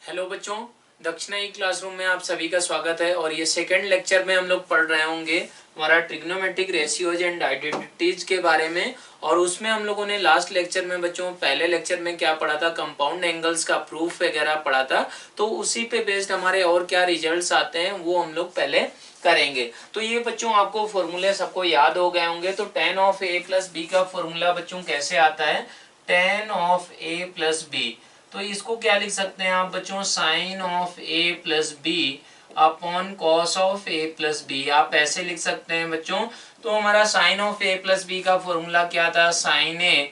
Hello बच्चों, दक्षिणा ई classroom में आप सभी का स्वागत है। और ये सेकंड लेक्चर में हम लोग पढ़ रहे होंगे हमारा ट्रिग्नोमेट्रिक रेशियोज एंड आइडेंटिटीज के बारे में। और उसमें हम लोगों ने लास्ट लेक्चर में बच्चों पहले लेक्चर में क्या पढ़ा था, कंपाउंड एंगल्स का प्रूफ वगैरह पढ़ा था। तो उसी पे बेस्ड हमारे और क्या रिजल्ट्स आते हैं वो हम लोग पहले करेंगे। तो ये बच्चों आपको फॉर्मूले सबको याद हो गए होंगे। तो tan of a plus B का फॉर्मूला बच्चों कैसे आता है, tan of a plus B. तो इसको क्या लिख सकते हैं आप बच्चों, sine of A plus b upon cos of A plus b. आप ऐसे लिख सकते हैं बच्चों। तो हमारा sine of A plus B का फॉर्मूला क्या था, साइन ए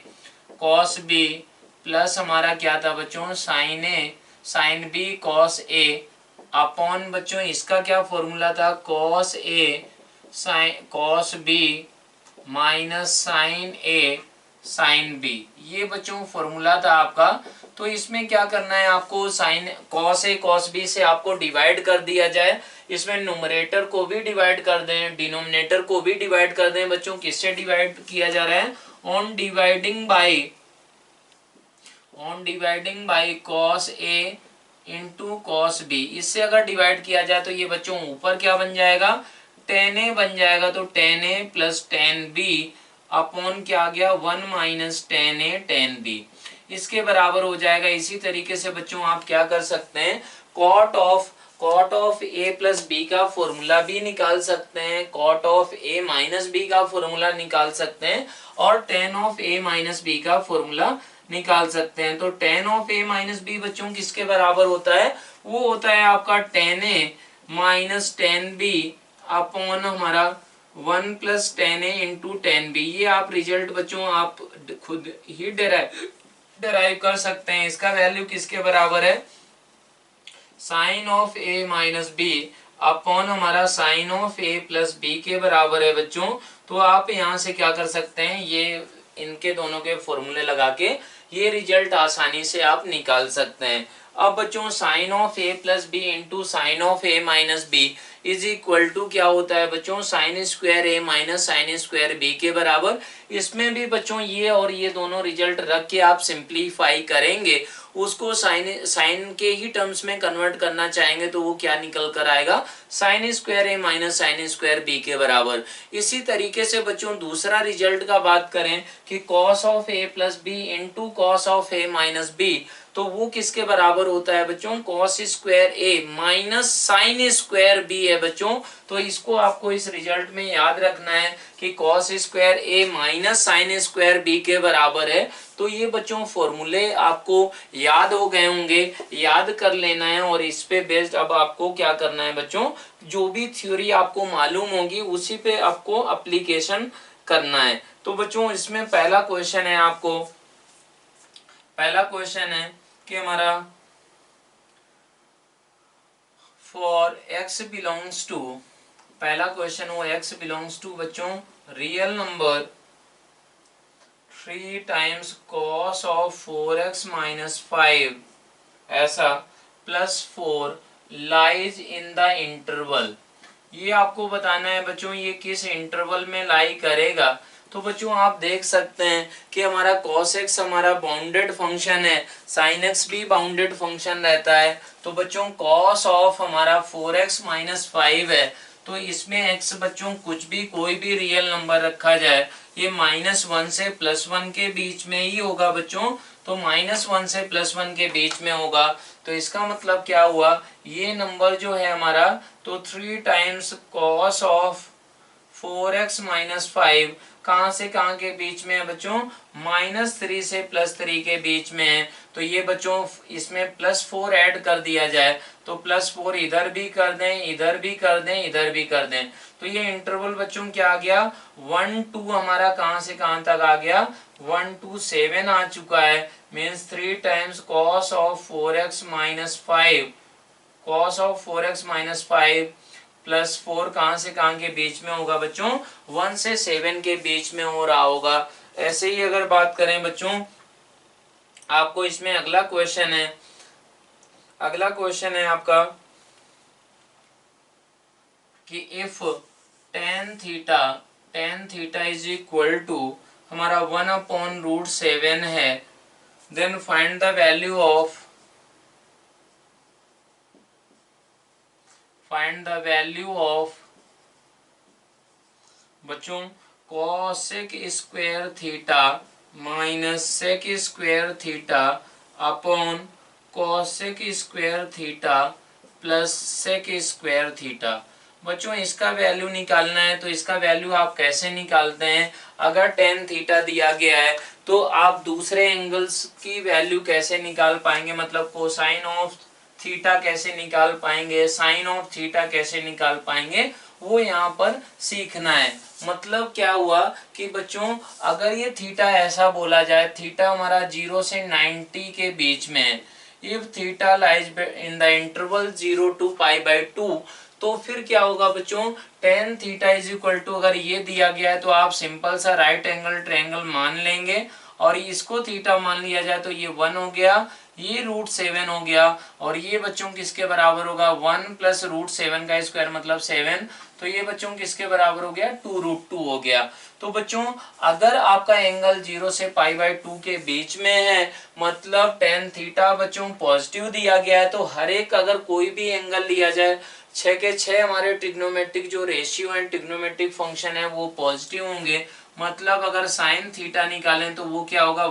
कॉस बी प्लस हमारा क्या था बच्चों, साइन ए साइन बी कॉस ए अपॉन बच्चों इसका क्या फॉर्मूला था, cos A sine cos B minus sine A sine B. ये बच्चों फॉर्मूला था आपका। तो इसमें क्या करना है आपको, sine cos A cos B से आपको डिवाइड कर दिया जाए। इसमें नुमरेटर को भी डिवाइड कर दें, डिनोमिनेटर को भी डिवाइड कर दें। बच्चों किससे डिवाइड किया जा रहा है, on dividing by cos A into cos b. इससे अगर डिवाइड किया जाए तो ये बच्चों ऊपर क्या बन जाएगा, टेन ए बन जाएगा। तो tan A plus tan B upon क्या आ गया, one minus tan A tan B, इसके बराबर हो जाएगा। इसी तरीके से बच्चों आप क्या कर सकते हैं, cot of A plus B का फॉर्मूला भी निकाल सकते हैं, cot of A minus b का फॉर्मूला निकाल सकते हैं, और tan of A minus b का फॉर्मूला निकाल सकते हैं। तो tan of A minus b बच्चों किसके बराबर होता है, वो होता है आपका tan a minus tan B upon हमारा वन प्लस टेन ए इंटू टेन बी। ये आप रिजल्ट बच्चों आप खुद ही डेराइव कर सकते हैं। इसका वैल्यू किसके बराबर है, sine of A minus B upon हमारा sine of A plus B के बराबर है बच्चों। तो आप यहाँ से क्या कर सकते हैं, ये इनके दोनों के फॉर्मूले लगा के ये रिजल्ट आसानी से आप निकाल सकते हैं। अब बच्चों sine of A plus B into sine of A minus b is equal to क्या होता है बच्चों, sine square a minus sine square b के बराबर। इसमें भी बच्चों ये और ये दोनों रिजल्ट रख के आप सिंप्लीफाई करेंगे, उसको साइन के ही टर्म्स में कन्वर्ट करना चाहेंगे तो वो क्या निकल कर आएगा, sign square a minus sine square b के बराबर। इसी तरीके से बच्चों दूसरा रिजल्ट का बात करें कि cos of A plus B into cos of A minus b, तो वो किसके बराबर होता है बच्चों, cos square a minus sine square b है बच्चों। तो इसको आपको इस रिजल्ट में याद रखना है कि cos square a minus sine square b के बराबर है। तो ये बच्चों फॉर्मूले आपको याद हो गए होंगे, याद कर लेना है। और इस पे बेस्ड अब आपको क्या करना है बच्चों, जो भी थ्योरी आपको मालूम होगी उसी पे आपको अप्लीकेशन करना है। तो बच्चों इसमें पहला क्वेश्चन है आपको, पहला क्वेश्चन है कि हमारा फॉर x बिलोंग्स टू, पहला क्वेश्चन वो x बिलोंग्स टू बच्चों real number 3 times cos of 4x minus 5 ऐसा plus 4 lies in the interval. ये आपको बताना है बच्चों ये किस इंटरवल में लाई करेगा। तो बच्चों आप देख सकते हैं कि हमारा cos x हमारा बाउंडेड फंक्शन है, sin x भी बाउंडेड फंक्शन रहता है। तो बच्चों cos ऑफ हमारा 4x माइनस 5 है, तो इसमें x बच्चों कुछ भी कोई भी रियल नंबर रखा जाए, ये -1 से +1 के बीच में ही होगा बच्चों। तो -1 से +1 के बीच में होगा। तो इसका मतलब क्या हुआ, ये नंबर जो है हमारा तो 3 times cos of 4x minus 5 कहाँ से कहाँ के बीच में है बच्चों, -3 से +3 के बीच में है। तो ये बच्चों इसमें +4 ऐड कर दिया जाए, तो +4 इधर भी कर दें, इधर भी कर दें, इधर भी कर दें। तो ये इंटरवल बच्चों क्या आ गया, 1 2 हमारा कहाँ से कहाँ तक आ गया, 1 2 7 आ चुका है। Means 3 times cos of 4x minus 5, cos of 4x minus 5 +4 कहाँ से कहाँ के बीच में होगा बच्चों, 1 से 7 के बीच में हो रहा होगा। ऐसे ही अगर बात करें बच्चों आपको इसमें अगला क्वेश्चन है, अगला क्वेश्चन है आपका कि if tan theta is equal to हमारा 1/√7 है, then find the value of find the value of बच्चों cosec square theta minus sec square theta upon cosec square theta plus sec square theta. बच्चों इसका value निकालना है तो इसका value आप कैसे निकालते हैं? अगर टेन थीटा दिया गया है तो आप दूसरे एंगल्स की वैल्यू कैसे निकाल पाएंगे, मतलब कोसाइन ऑफ थीटा कैसे निकाल पाएंगे, साइन ऑफ थीटा कैसे निकाल पाएंगे, वो यहाँ पर सीखना है। मतलब क्या हुआ कि बच्चों अगर ये थीटा ऐसा बोला जाए, थीटा हमारा 0 से 90 के बीच में है, if theta lies in the interval 0 to π/2, तो फिर क्या होगा बच्चों, tan theta is equal to, अगर ये दिया गया है तो आप सिंपल सा राइट एंगल ट्रायंगल मान लेंगे और इसको थीटा मान लिया जाए तो ये 1 हो गया, ये √7 हो गया, और ये बच्चों किसके बराबर होगा, 1 प्लस √7 का स्क्वायर मतलब 7, तो ये बच्चों किसके बराबर हो गया, 2√2 हो गया। तो बच्चों अगर आपका एंगल 0 से π/2 के बीच में है, मतलब टेन थीटा बच्चों पॉजिटिव दिया गया है, तो हर एक अगर कोई भी एंगल लिया जाए 6 के 6 हमारे ट्रिग्नोमेट्रिक जो रेशियो एंड ट्रिग्नोमेट्रिक फंक्शन है वो पॉजिटिव होंगे। मतलब अगर साइन थीटा निकालें तो वो क्या होगा,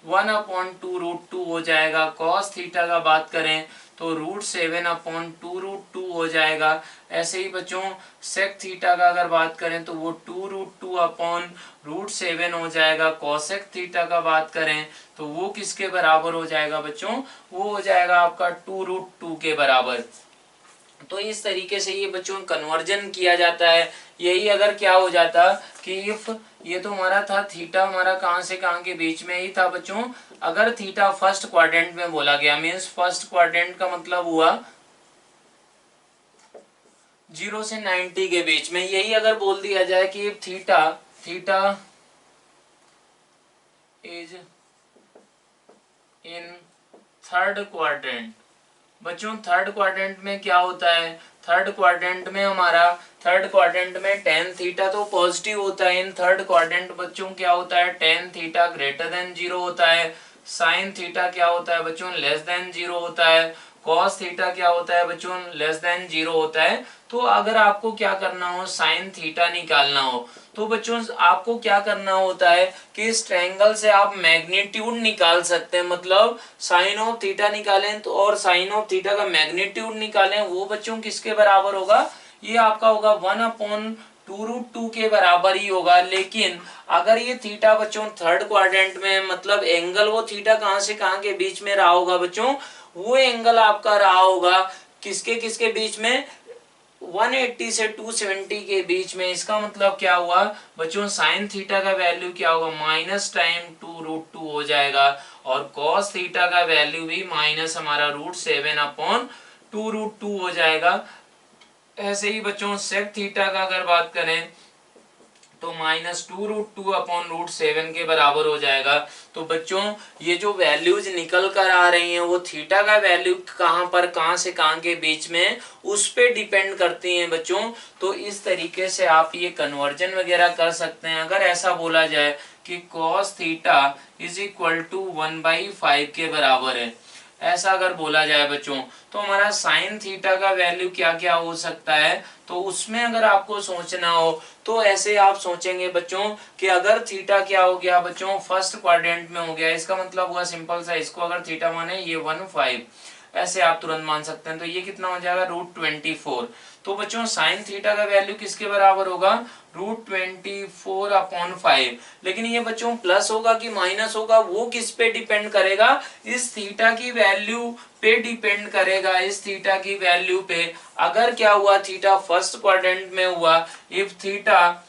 1/2√2 हो जाएगा। कॉस थीटा का बात करें तो √7/2√2 हो जाएगा। ऐसे ही बच्चों सेक थीटा का अगर बात करें तो वो 2√2/√7 हो जाएगा। कॉसेक थीटा का बात करें तो वो किसके बराबर हो जाएगा बच्चों, वो हो जाएगा आपका 2√2 के बराबर। तो इस तरीके से ये बच्चों कन्वर्जन किया जाता है। यही अगर क्या हो जाता कि इफ ये तो हमारा था थीटा, हमारा कहां से कहां के बीच में ही था बच्चों, अगर थीटा फर्स्ट क्वाड्रेंट में बोला गया, मीन्स फर्स्ट क्वाड्रेंट का मतलब हुआ 0 से 90 के बीच में, यही अगर बोल दिया जाए कि theta is in third quadrant. बच्चों थर्ड क्वाड्रेंट में क्या होता है, थर्ड क्वाड्रेंट में टेन थीटा तो पॉजिटिव होता है। इन थर्ड क्वाड्रेंट बच्चों क्या होता है, टेन थीटा ग्रेटर देन 0 होता है। साइन थीटा क्या होता है बच्चों, लेस देन 0 होता है। कॉस थीटा क्या होता है बच्चों, लेस देन 0 होता है। तो अगर आपको क्या करना हो, साइन थीटा निकालना हो, तो बच्चों आपको क्या करना होता है कि इस ट्रायंगल से आप मैग्नीट्यूड निकाल सकते हैं। मतलब साइन ऑफ थीटा निकालें तो, और साइन ऑफ थीटा का मैग्नीट्यूड निकालें, वो बच्चों किसके बराबर होगा, ये आपका होगा 1/2√2 के बराबर ही होगा। लेकिन अगर ये थीटा बच्चों थर्ड क्वाड्रेंट में, मतलब एंगल वो थीटा कहां से कहां के बीच में रहा होगा बच्चों, वो एंगल आपका रहा होगा किसके किसके बीच में, 180 से 270 के बीच में। इसका मतलब क्या हुआ बच्चों, साइन थीटा का वैल्यू क्या होगा, माइनस टाइम 2√2 हो जाएगा, और कॉस थीटा का वैल्यू भी माइनस हमारा √7/2√2 हो जाएगा। ऐसे ही बच्चों सेक थीटा का अगर बात करें तो -2√2/√7 के बराबर हो जाएगा। तो बच्चों ये जो वैल्यूज निकल कर आ रही हैं वो थीटा का वैल्यू कहां पर, कहां से कहां के बीच में, उस पे डिपेंड करती हैं बच्चों। तो इस तरीके से आप ये कन्वर्जन वगैरह कर सकते हैं। अगर ऐसा बोला जाए कि cos theta is equal to 1/5 के बराबर है, ऐसा अगर बोला जाए बच्चों, तो हमारा साइन थीटा का वैल्यू क्या क्या हो सकता है, तो उसमें अगर आपको सोचना हो तो ऐसे आप सोचेंगे बच्चों कि अगर थीटा क्या हो गया बच्चों, फर्स्ट क्वाड्रेंट में हो गया, इसका मतलब हुआ सिंपल सा, इसको अगर थीटा माने ये 1/5, ऐसे आप तुरंत मान सकते हैं। तो ये कितना हो जाएगा, √24। तो बच्चों साइन थीटा का वैल्यू किसके बराबर होगा, √24/5। लेकिन ये बच्चों प्लस होगा कि माइनस होगा, वो किस पे डिपेंड करेगा, इस थीटा की वैल्यू पे डिपेंड करेगा, इस थीटा की वैल्यू पे। अगर क्या हुआ, थीटा फर्स्ट क्वाड्रेंट में हुआ, इफ थीटा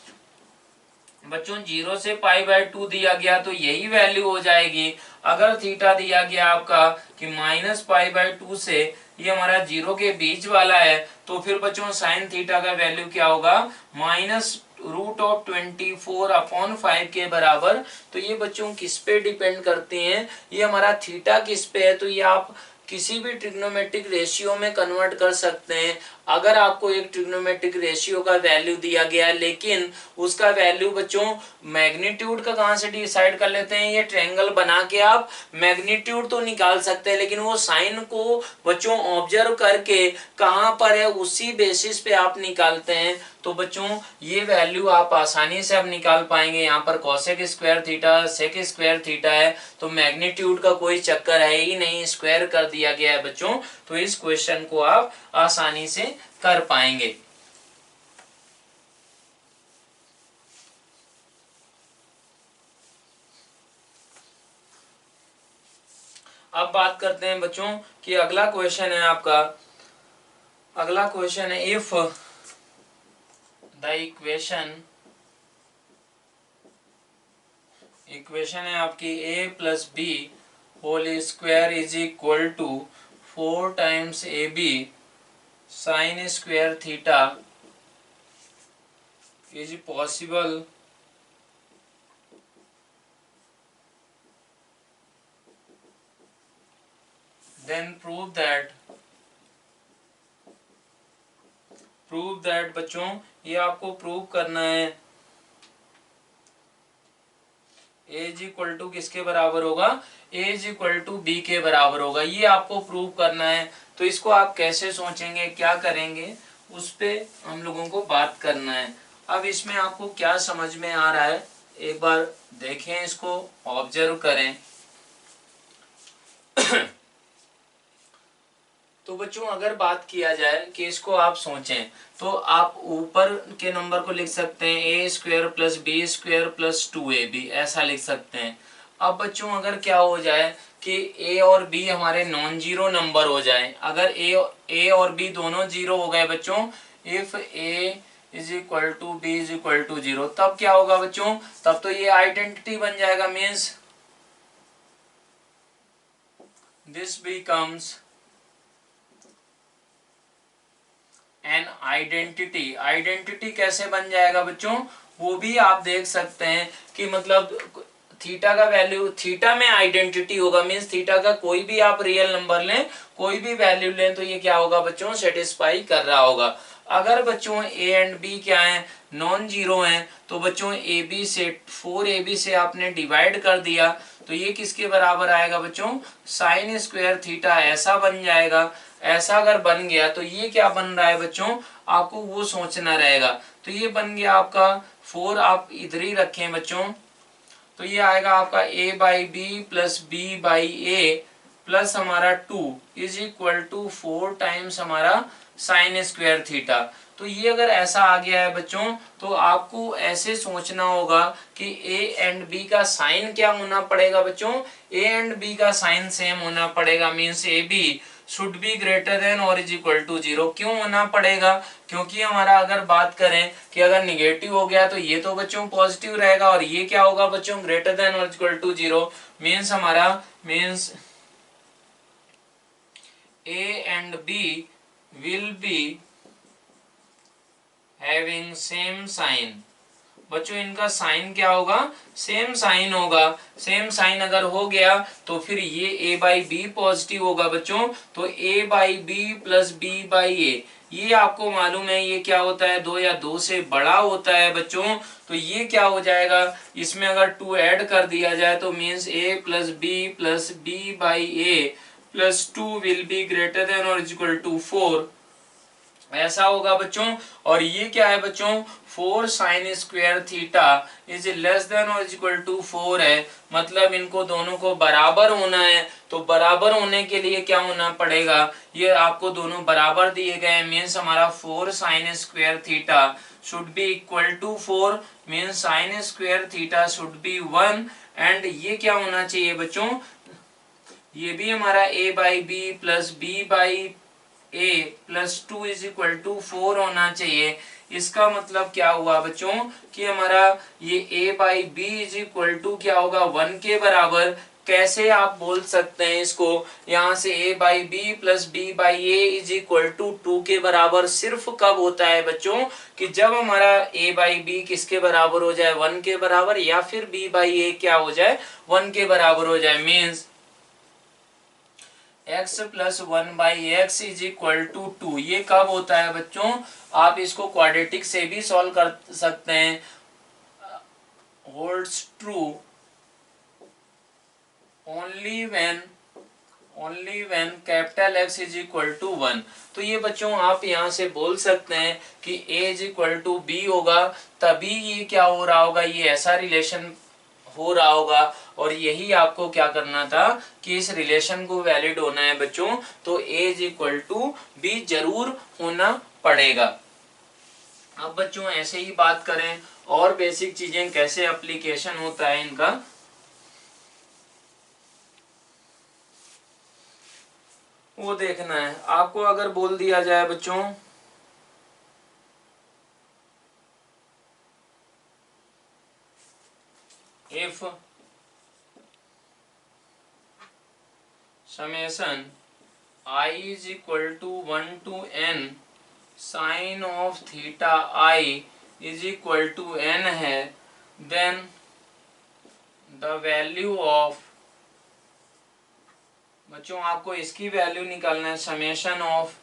बच्चों 0 से π/2 दिया गया तो यही वैल्यू हो जाएगी। अगर थीटा दिया गया आपका कि -π/2 से ये हमारा 0 के बीच वाला है, तो फिर बच्चों साइन थीटा का वैल्यू क्या होगा, -√24/5 के बराबर। तो ये बच्चों किस पे डिपेंड करती हैं, ये हमारा थीटा किस पे है, तो ये आप किसी भी ट्रिग्नोमेट्रिक रेशियो में कन्वर्ट कर सकते हैं। अगर आपको एक ट्रिग्नोमेट्रिक रेशियो का वैल्यू दिया गया है, लेकिन उसका वैल्यू बच्चों मैग्नीट्यूड का कहाँ से डिसाइड कर लेते हैं, ये ट्रायंगल बना के आप मैग्नीट्यूड तो निकाल सकते हैं, लेकिन वो साइन को बच्चों ऑब्जर्व करके कहाँ पर है उसी बेसिस पे आप निकालते हैं। तो बच्चों ये वैल्यू आप आसानी से अब निकाल पाएंगे। यहाँ पर cosec square theta sec square theta है, तो मैग्नीट्यूड का कोई चक्कर है ही नहीं, स्क्वायर कर दिया गया है बच्चों। तो इस क्वेश्चन को आप आसानी से कर पाएंगे। अब बात करते हैं बच्चों कि अगला क्वेश्चन है आपका, अगला क्वेश्चन है इफ द इक्वेशन है आपकी a plus b whole square is equal to 4 times a b sine square theta is possible then prove that बच्चों ये आपको प्रूव करना है a इज इक्वल टू किसके बराबर होगा, a is equal to b के बराबर होगा, ये आपको प्रूव करना है। तो इसको आप कैसे सोचेंगे, क्या करेंगे, उस पे हम लोगों को बात करना है। अब इसमें आपको क्या समझ में आ रहा है, एक बार देखें, इसको ऑब्जर्व करें। तो बच्चों अगर बात किया जाए कि इसको आप सोचें, तो आप ऊपर के नंबर को लिख सकते हैं A square plus B square plus 2ab, ऐसा लिख सकते हैं। अब बच्चों अगर क्या हो जाए कि ए और बी हमारे नॉन जीरो नंबर हो जाए, अगर ए और बी दोनों जीरो हो गए बच्चों, if a is equal to b is equal to zero, तब क्या होगा बच्चों, तब तो ये आइडेंटिटी बन जाएगा। Means this becomes an identity. Identity कैसे बन जाएगा बच्चों, वो भी आप देख सकते हैं कि मतलब थीटा का वैल्यू, थीटा में आइडेंटिटी होगा, मीन्स थीटा का कोई भी आप रियल नंबर लें, कोई भी वैल्यू लें, तो ये क्या होगा बच्चों, सेटिस्फाई कर रहा होगा। अगर बच्चों ए एंड बी क्या है, नॉन जीरो हैं, तो बच्चों ए बी से 4ab से आपने डिवाइड कर दिया, तो ये किसके बराबर आएगा बच्चों, साइन स्क्वायर थीटा, ऐसा बन जाएगा। ऐसा अगर बन गया तो ये क्या बन रहा है बच्चों, आपको वो सोचना रहेगा। तो ये बन गया आपका 4, आप इधर ही रखें बच्चों, तो ये आएगा आपका a by B plus B by a plus हमारा 2 इज इक्वल टू 4 टाइम्स हमारा साइन स्क्वायर थीटा। तो ये अगर ऐसा आ गया है बच्चों, तो आपको ऐसे सोचना होगा कि a एंड b का साइन क्या होना पड़ेगा बच्चों, a एंड b का साइन सेम होना पड़ेगा। Means a b should be greater than और इज इक्वल टू जीरो। क्यों होना पड़ेगा, क्योंकि हमारा अगर बात करें कि अगर निगेटिव हो गया तो ये तो बच्चों पॉजिटिव रहेगा, और ये क्या होगा बच्चों, ग्रेटर देन और इक्वल टू जीरो। मीन्स हमारा means a and b will be having same sign. बच्चों इनका साइन क्या होगा, सेम साइन होगा। सेम साइन अगर हो गया तो फिर ये a बाई बी पॉजिटिव होगा बच्चों, तो a by B plus B by A, ये आपको मालूम है ये क्या होता है, 2 या 2 से बड़ा होता है बच्चों। तो ये क्या हो जाएगा, इसमें अगर 2 ऐड कर दिया जाए तो means a plus B by a plus 2 will be greater than और इक्वल टू 4, ऐसा होगा बच्चों। और ये क्या है बच्चों, 4 sine square theta is less than और इक्वल टू 4 है, मतलब इनको दोनों को बराबर होना है। तो बराबर होने के लिए क्या होना पड़ेगा, ये आपको दोनों बराबर दिए गए, मीन्स हमारा 4 sine square theta should be equal to 4, means sine square theta should be 1। And ये क्या होना चाहिए बच्चों, ये भी हमारा a by B plus B by a plus 2 is equal to 4 होना चाहिए। इसका मतलब क्या हुआ बच्चों कि हमारा ये a by b is equal to क्या होगा, 1 के बराबर। कैसे आप बोल सकते हैं इसको, यहाँ से a by B plus B by a is equal to 2 के बराबर सिर्फ कब होता है बच्चों, कि जब हमारा a बाई बी किसके बराबर हो जाए, 1 के बराबर, या फिर b बाई ए क्या हो जाए, 1 के बराबर हो जाए। Means x plus 1/x is equal to 2। ये कब होता है बच्चों? आप इसको क्वाड्रेटिक से भी सॉल्व कर सकते हैं। Holds true only when capital X is equal to 1। तो ये बच्चों आप यहाँ से बोल सकते हैं कि A is equal to B होगा, तभी ये क्या हो रहा होगा, ये ऐसा रिलेशन हो रहा होगा। और यही आपको क्या करना था कि इस रिलेशन को वैलिड होना है बच्चों, तो A is equal to B जरूर होना पड़ेगा। अब बच्चों ऐसे ही बात करें और बेसिक चीजें कैसे एप्लीकेशन होता है इनका, वो देखना है आपको। अगर बोल दिया जाए बच्चों if summation I is equal to 1 to n sine of theta I is equal to n है, देन द वैल्यू ऑफ, बच्चों आपको इसकी वैल्यू निकालना है, summation of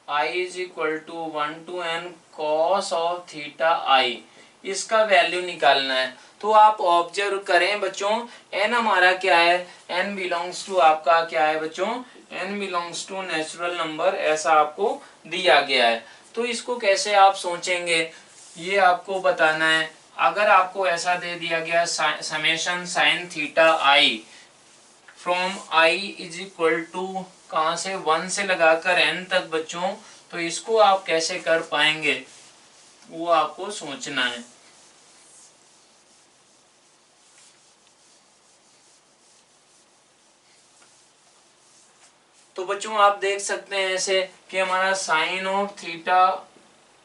I is equal to 1 to n cos of theta I, इसका value निकालना है। तो आप ऑब्जर्व करें बच्चों, n हमारा क्या है, n बिलोंग्स टू आपका क्या है बच्चों, n belongs to natural number, ऐसा आपको दिया गया है। तो इसको कैसे आप सोचेंगे ये आपको बताना है। अगर आपको ऐसा दे दिया गया summation sine theta I from I is equal to कहाँ से 1 से लगाकर n तक बच्चों, तो इसको आप कैसे कर पाएंगे वो आपको सोचना है। तो बच्चों आप देख सकते हैं ऐसे कि हमारा साइन ऑफ थीटा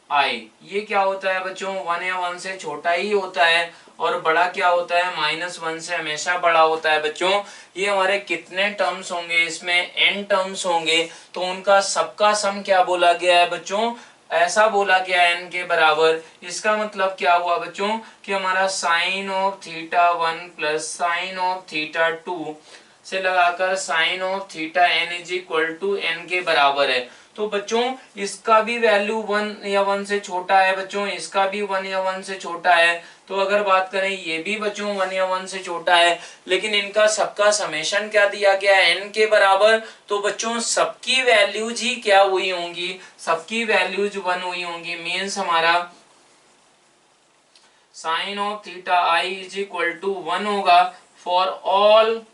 I ये क्या होता है बच्चों, 1 या 1 से छोटा ही होता है, और बड़ा क्या होता है, -1 से हमेशा बड़ा होता है बच्चों। ये हमारे कितने टर्म्स होंगे, इसमें n टर्म्स होंगे, तो उनका सबका सम क्या बोला गया है बच्चों, ऐसा बोला गया है n के बराबर। इसका मतलब क्या हुआ बच्चों कि हमारा sine of theta 1 plus sine of theta 2 से लगाकर sine of theta n is equal to n के बराबर है। तो बच्चों इसका भी वैल्यू 1 या 1 से छोटा है बच्चों, इसका भी 1 या 1 से छोटा है। तो अगर बात करें ये भी बच्चों 1 या 1 से छोटा है, लेकिन इनका सबका समेशन क्या दिया गया है, n के बराबर। तो बच्चों सबकी वैल्यूज ही क्या हुई होंगी, सबकी वैल्यूज 1 हुई होंगी। मीन्स हमारा sine of theta I is equal to 1 होगा for all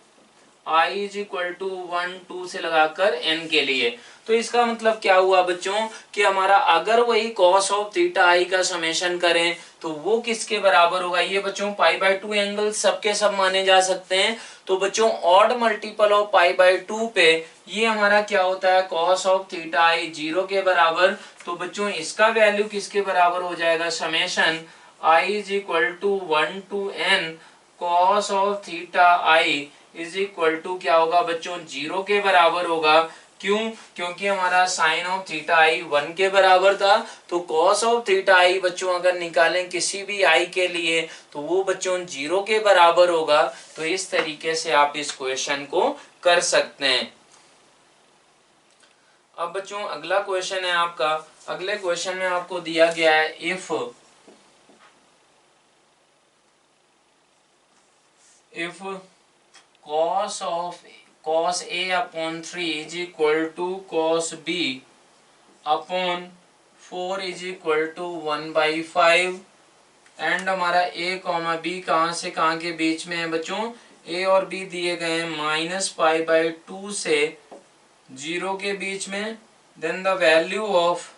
I is equal to 1 2 से लगाकर n के लिए। तो इसका मतलब क्या हुआ बच्चों कि हमारा अगर वही cos ऑफ थीटा I का समेशन करें तो वो किसके बराबर होगा, ये बच्चों π/2 एंगल सबके सब माने जा सकते हैं। तो बच्चों ऑड मल्टीपल ऑफ π/2 पे ये हमारा क्या होता है, cos ऑफ थीटा I 0 के बराबर। तो बच्चों इसका वैल्यू किसके बराबर हो जाएगा, summation I is equal to 1 to n cos of theta I is equal to क्या होगा बच्चों, 0 के बराबर होगा। क्यों, क्योंकि हमारा साइन ऑफ थीटा I 1 के बराबर था। तो cos ऑफ थीटा I बच्चों अगर निकालें किसी भी I के लिए तो वो बच्चों 0 के बराबर होगा। तो इस तरीके से आप इस क्वेश्चन को कर सकते हैं। अब बच्चों अगला क्वेश्चन है आपका, अगले क्वेश्चन में आपको दिया गया है if cos A upon 3 is equal to cos B upon 4 is equal to 1/5 and हमारा A, B कहाँ से कहाँ के बीच में है बच्चों, A और B दिए गए हैं -π/2 से 0 के बीच में। देन द वैल्यू ऑफ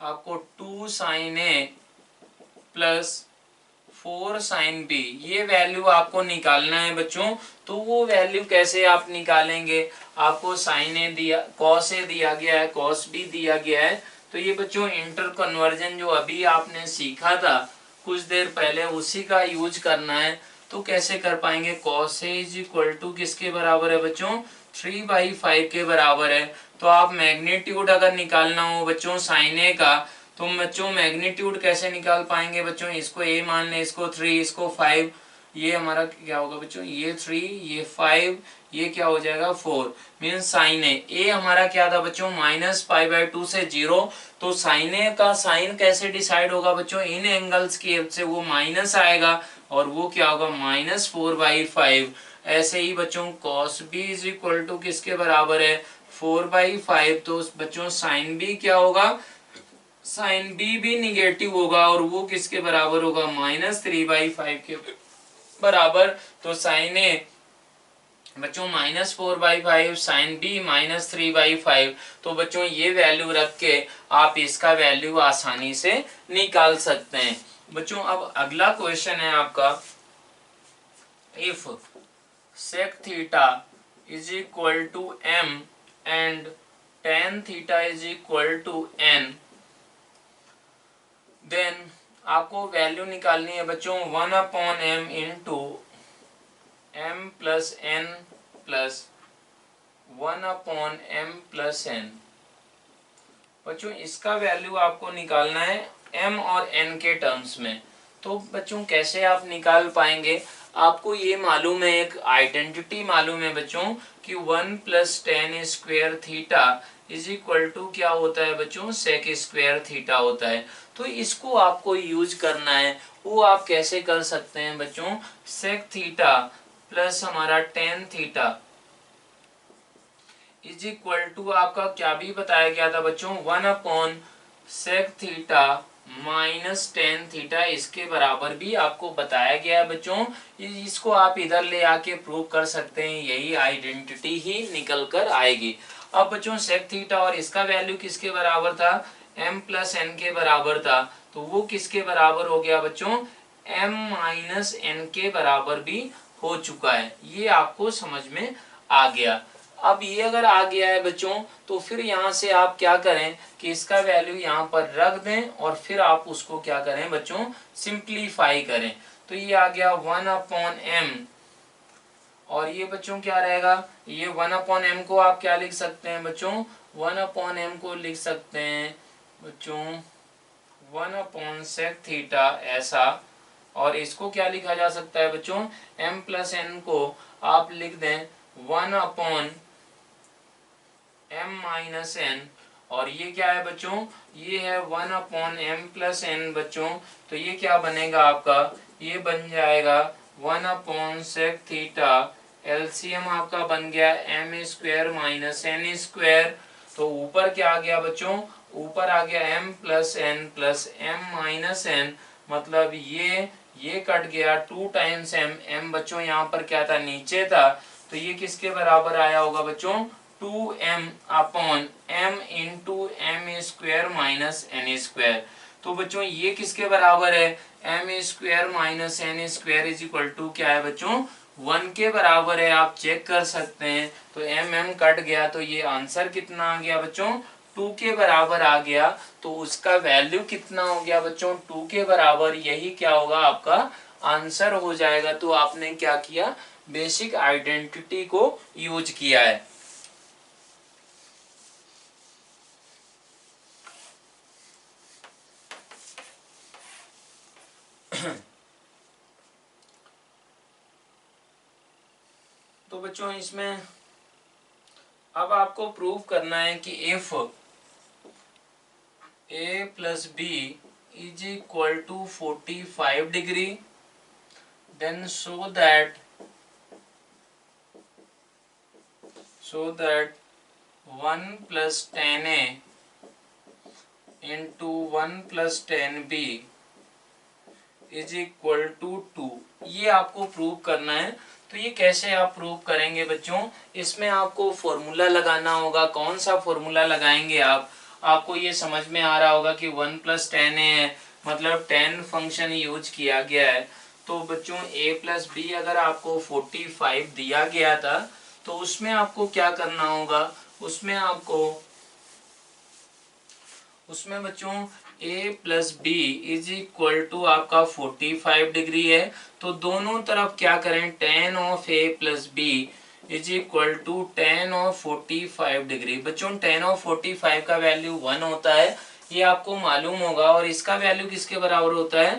आपको 2 sin A plus 4 sin B, ये वैल्यू आपको निकालना है बच्चों। तो वो वैल्यू कैसे आप निकालेंगे, आपको sin A दिया, cos A दिया गया है, cos B दिया गया है। तो ये बच्चों इंटर कन्वर्जन जो अभी आपने सीखा था कुछ देर पहले, उसी का यूज करना है। तो कैसे कर पाएंगे, cos A is equal to किसके बराबर है बच्चों, 3/5 के बराबर है। तो आप मैग्नीट्यूड अगर निकालना हो बच्चों sin A का, तो बच्चों मैग्नीट्यूड कैसे निकाल पाएंगे बच्चों, इसको a मान लें, इसको 3, इसको 5, ये हमारा क्या होगा बच्चों, ये 3, ये 5, ये क्या हो जाएगा 4, मीन साइन ए हमारा क्या था बच्चों -π/2 से 0, तो साइन ए का साइन कैसे डिसाइड होगा बच्चों, इन एंगल्स की हेल्प से वो माइनस आएगा और वो क्या होगा -4/5। ऐसे ही बच्चों cos b is equal to किसके बराबर है 4/5, तो बच्चों साइन b क्या होगा, साइन b भी निगेटिव होगा और वो किसके बराबर होगा -3/5 के बराबर। तो साइन ए बच्चों -4/5, साइन बी -3/5। तो बच्चों ये वैल्यू रख के आप इसका वैल्यू आसानी से निकाल सकते हैं। बच्चों अब अगला क्वेश्चन है आपका, if sec theta is equal to m and tan theta is equal to n, then आपको वैल्यू निकालनी है बच्चों 1/m into m plus n plus 1/m plus n। बच्चों इसका वैल्यू आपको निकालना है m और n के टर्म्स में। तो बच्चों कैसे आप निकाल पाएंगे, आपको ये मालूम है, एक आइडेंटिटी मालूम है बच्चों कि 1 + tan square theta is equal to क्या होता है बच्चों sec स्क्वायर थीटा होता है। तो इसको आपको यूज करना है, वो आप कैसे कर सकते हैं बच्चों, sec थीटा प्लस हमारा tan theta is equal to आपका क्या भी बताया गया था बच्चों 1/sec theta minus tan theta, इसके बराबर भी आपको बताया गया है बच्चों। इसको आप इधर ले आके प्रूव कर सकते हैं, यही आइडेंटिटी ही निकल कर आएगी। अब बच्चों sec थीटा और इसका वैल्यू किसके बराबर था, m प्लस n के बराबर था, तो वो किसके बराबर हो गया बच्चों m माइनस n के बराबर भी हो चुका है। ये आपको समझ में आ गया। अब ये अगर आ गया है बच्चों तो फिर यहाँ से आप क्या करें कि इसका वैल्यू यहाँ पर रख दें और फिर आप उसको क्या करें बच्चों सिंप्लीफाई करें। तो ये आ गया 1/m और ये बच्चों क्या रहेगा, ये 1/m को आप क्या लिख सकते हैं बच्चों, 1/m को लिख सकते हैं बच्चों 1/sec थीटा ऐसा, और इसको क्या लिखा जा सकता है बच्चों m प्लस n को आप लिख दें 1/m माइनस n, और ये क्या है बच्चों, ये है 1/m प्लस n बच्चों। तो ये क्या बनेगा आपका, ये बन जाएगा 1/sec थीटा, एलसीएम आपका बन गया m square minus n square. तो ऊपर क्या आ गया बच्चों, ऊपर आ गया m plus n plus m minus n, मतलब ये कट गया 2 टाइम्स m बच्चों यहाँ पर क्या था नीचे था, तो ये किसके बराबर आया होगा बच्चों 2m/m into m square minus n square. तो बच्चों ये किसके बराबर है, m square minus n square is equal to क्या है बच्चों 1 के बराबर है, आप चेक कर सकते हैं। तो m कट गया तो ये आंसर कितना आ गया बच्चों 2 के बराबर आ गया। तो उसका वैल्यू कितना हो गया बच्चों 2 के बराबर, यही क्या होगा आपका आंसर हो जाएगा। तो आपने क्या किया, बेसिक आइडेंटिटी को यूज किया है। तो बच्चों इसमें अब आपको प्रूव करना है कि if a plus B is equal to 45 degree, then so that 1 plus tan a into 1 plus tan b is equal to 2, ये आपको प्रूव करना है। तो ये कैसे आप प्रूव करेंगे बच्चों, इसमें आपको फॉर्मूला लगाना होगा। कौन सा फॉर्मूला लगाएंगे आप, आपको ये समझ में आ रहा होगा कि 1 प्लस tan a है, मतलब tan फंक्शन यूज किया गया है। तो बच्चों a प्लस बी अगर आपको 45 दिया गया था तो उसमें आपको क्या करना होगा, उसमें बच्चों a plus B is equal to आपका 45 डिग्री है। तो दोनों तरफ क्या करें, tan of a plus B is equal to tan of 45 degree. बच्चों tan ऑफ 45 का वैल्यू 1 होता है, ये आपको मालूम होगा, और इसका वैल्यू किसके बराबर होता है,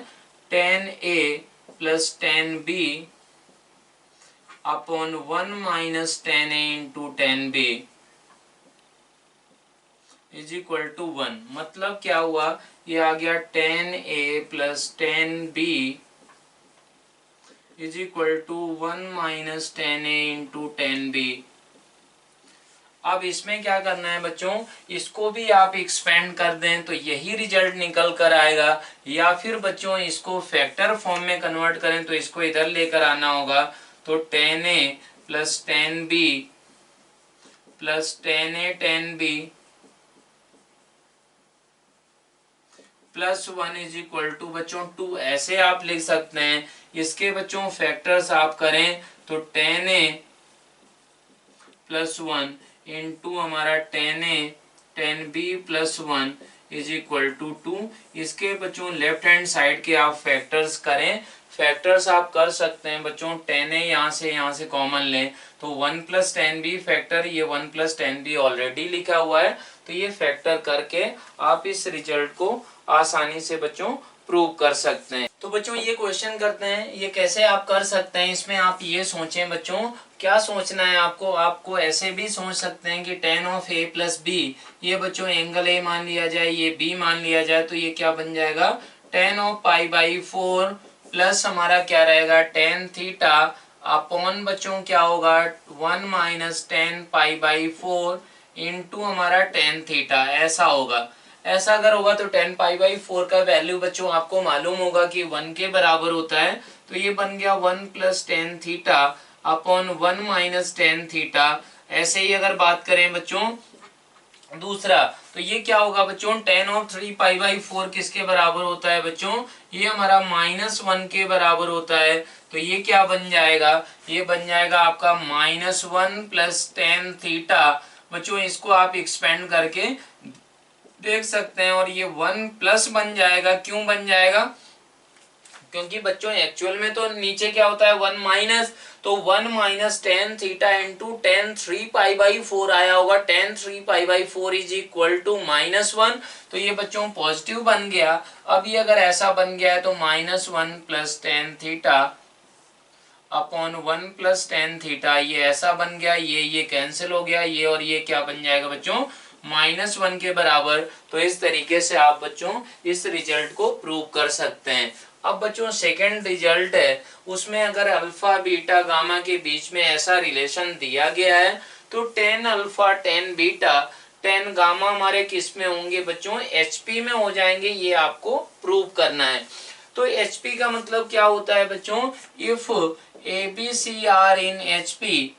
tan A plus tan B upon 1 minus tan A into tan B is equal to 1। मतलब क्या हुआ, ये आ गया tan A plus tan B is equal to 1 minus tan A into tan B. अब इसमें क्या करना है बच्चों, इसको भी आप एक्सपेंड कर दें तो यही रिजल्ट निकल कर आएगा, या फिर बच्चों इसको फैक्टर फॉर्म में कन्वर्ट करें तो इसको इधर लेकर आना होगा। तो tan A plus tan B plus tan A tan B plus 1 is equal to बच्चों 2, ऐसे आप लिख सकते हैं। इसके बच्चों फैक्टर्स आप करें तो टेन ए प्लस 1 इंटू हमारा tan A tan B plus 1 is equal to 2। इसके बच्चों लेफ्ट हैंड साइड के आप फैक्टर्स करें। फैक्टर्स आप कर सकते हैं बच्चों, टेन ए यहाँ से कॉमन लें तो 1 प्लस टेन बी फैक्टर, ये 1 प्लस टेन बी ऑलरेडी लिखा हुआ है, तो ये फैक्टर करके आप इस रिजल्ट को आसानी से बच्चों प्रूव कर सकते हैं। तो बच्चों ये क्वेश्चन करते हैं, ये कैसे आप कर सकते हैं। इसमें आप ये सोचें बच्चों, क्या सोचना है आपको, आपको ऐसे भी सोच सकते हैं कि tan of A plus B, ये बच्चों एंगल ए मान लिया जाए, ये बी मान लिया जाए, तो ये क्या बन जाएगा, ten of pi by 4 plus हमारा क्या रहेगा टेन थीटा अपॉन बच्चों क्या होगा 1 minus ten pi by 4 into हमारा टेन थीटा, ऐसा होगा। ऐसा अगर होगा तो टेन पाई बाई 4 का वैल्यू बच्चों आपको मालूम होगा कि 1 के बराबर होता है, तो ये बन गया 1 plus tan theta upon 1 minus tan theta. ऐसे ही अगर बात करें बच्चों दूसरा, तो ये क्या होगा बच्चों, टेन ऑफ 3 पाई बाई 4 किसके बराबर होता है बच्चों, ये हमारा -1 के बराबर होता है। तो ये क्या बन जाएगा, ये बन जाएगा आपका -1 प्लस टेन थीटा। बच्चों इसको आप एक्सपेंड करके देख सकते हैं, और ये 1 प्लस बन जाएगा। क्यों बन जाएगा, क्योंकि बच्चों एक्चुअल में तो नीचे क्या होता है 1 माइनस, तो 1 minus tan theta into tan 3 pi by 4 आया होगा, tan 3 pi by 4 is equal to -1। तो ये बच्चों पॉजिटिव बन गया। अब ये अगर ऐसा बन गया है तो -1 plus tan theta upon 1 plus tan theta, ये ऐसा बन गया, ये कैंसिल हो गया, ये और ये क्या बन जाएगा बच्चों -1 के बराबर। तो इस तरीके से आप बच्चों इस रिजल्ट को प्रूव कर सकते हैं। अब बच्चों सेकंड रिजल्ट है, उसमें अगर अल्फा बीटा गामा के बीच में ऐसा रिलेशन दिया गया है तो tan alpha tan beta ten gamma हमारे किस में होंगे बच्चों, एचपी में हो जाएंगे। ये आपको प्रूव करना है। तो एचपी का मतलब क्या होता है बच्चों, if A B C are in HP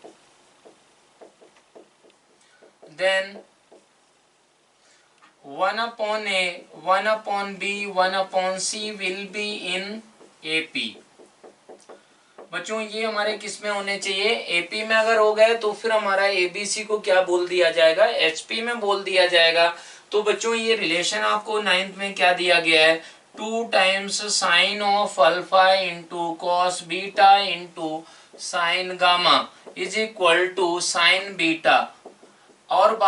then 1 upon A, 1 upon B, 1 upon C will be in AP। बच्चों ये हमारे किस में होने चाहिए, AP में अगर हो गए तो फिर हमारा ABC को क्या बोल दिया जाएगा, HP में बोल दिया जाएगा। तो बच्चों ये रिलेशन आपको 9th में क्या दिया गया है, 2 times sine of alpha into cos beta into sine gamma is equal to sine beta, और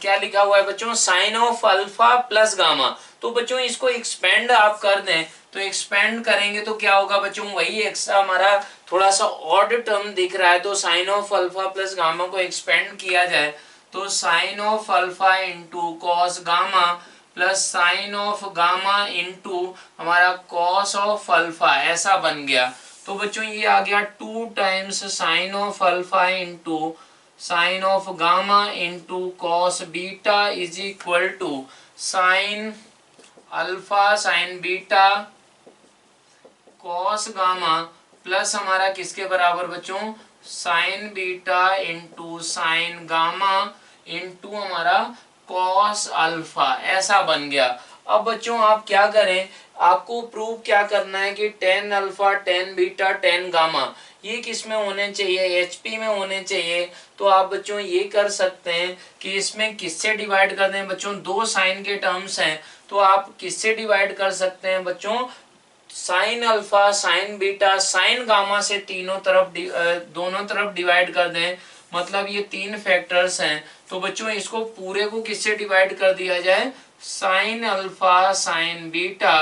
क्या लिखा हुआ है बच्चों, sine of alpha plus gamma. तो बच्चों इसको एक्सपेंड आप कर दें, तो एक्सपेंड करेंगे तो क्या होगा बच्चों, वही एक्स्ट्रा हमारा थोड़ा सा ऑड टर्म दिख रहा है, तो sine of alpha plus gamma को एक्सपेंड किया जाए तो sine of alpha into cos gamma plus sine of gamma into हमारा कॉस ऑफ अल्फा, ऐसा बन गया। तो बच्चों ये आ गया 2 times sine of alpha into sine of gamma into cos beta is equal to sine alpha sine beta cos gamma plus हमारा किसके बराबर बच्चों, sine beta into sine gamma into हमारा कॉस अल्फा, ऐसा बन गया। अब बच्चों आप क्या करें, आपको प्रूव क्या करना है कि tan alpha tan beta ten gamma ये किस में होने चाहिए, एचपी में होने चाहिए। तो आप बच्चों ये कर सकते हैं कि इसमें किससे डिवाइड कर दें बच्चों, दो साइन के टर्म्स हैं तो आप किससे डिवाइड कर सकते हैं बच्चों, sine alpha sine beta sine gamma से दोनों तरफ डिवाइड कर दें। मतलब ये तीन फैक्टर्स हैं, तो बच्चों इसको पूरे को किससे डिवाइड कर दिया जाए, sign alpha sine beta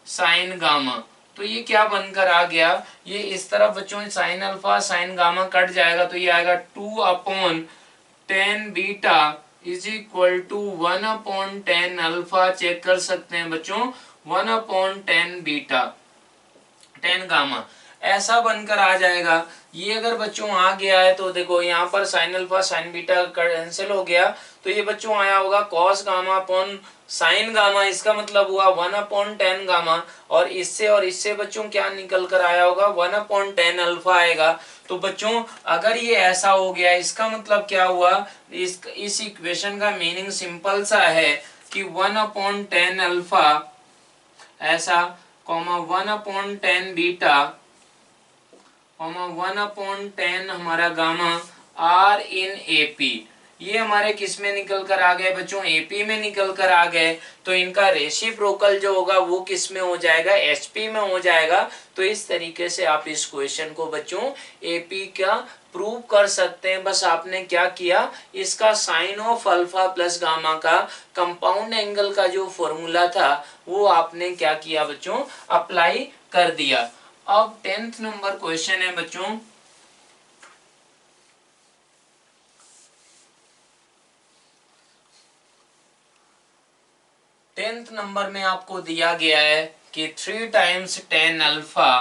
sine gamma. तो ये क्या बनकर आ गया, ये इस तरफ बच्चों sine alpha sine gamma cut जाएगा तो ये आएगा 2/10 beta is equal to 1/10 alpha. Check कर सकते हैं बच्चों 1/10 बीटा 10 गामा ऐसा बनकर आ जाएगा। ये अगर बच्चों आ गया है तो देखो यहाँ पर sign alpha sine beta cancel हो गया तो ये बच्चों आया होगा cos gamma upon sine gamma. इसका मतलब हुआ 1/10 गामा और इससे बच्चों क्या निकल कर आया होगा 1/10 अल्फा आएगा। तो बच्चों अगर ये ऐसा हो गया इसका मतलब क्या हुआ, इस इक्वेशन का मीनिंग सिंपल सा है कि 1/10 अल्फा ऐसा 1/10 बीटा 1/10 हमारा गामा आर इन एपी। ये हमारे किस में निकल कर आ गए बच्चों, एपी में निकल कर आ गए। तो इनका रेसिप्रोकल जो होगा वो किस में हो जाएगा, एचपी में हो जाएगा। तो इस तरीके से आप इस क्वेश्चन को बच्चों एपी का प्रूव कर सकते हैं। बस आपने क्या किया, इसका sine of alpha plus gamma का कंपाउंड एंगल का जो फॉर्मूला था वो आपने क्या किया बच्चों, अप्लाई कर दिया। अब 10th नंबर क्वेश्चन है बच्चों, टेंथ नंबर में आपको दिया गया है कि 3 times 10 alpha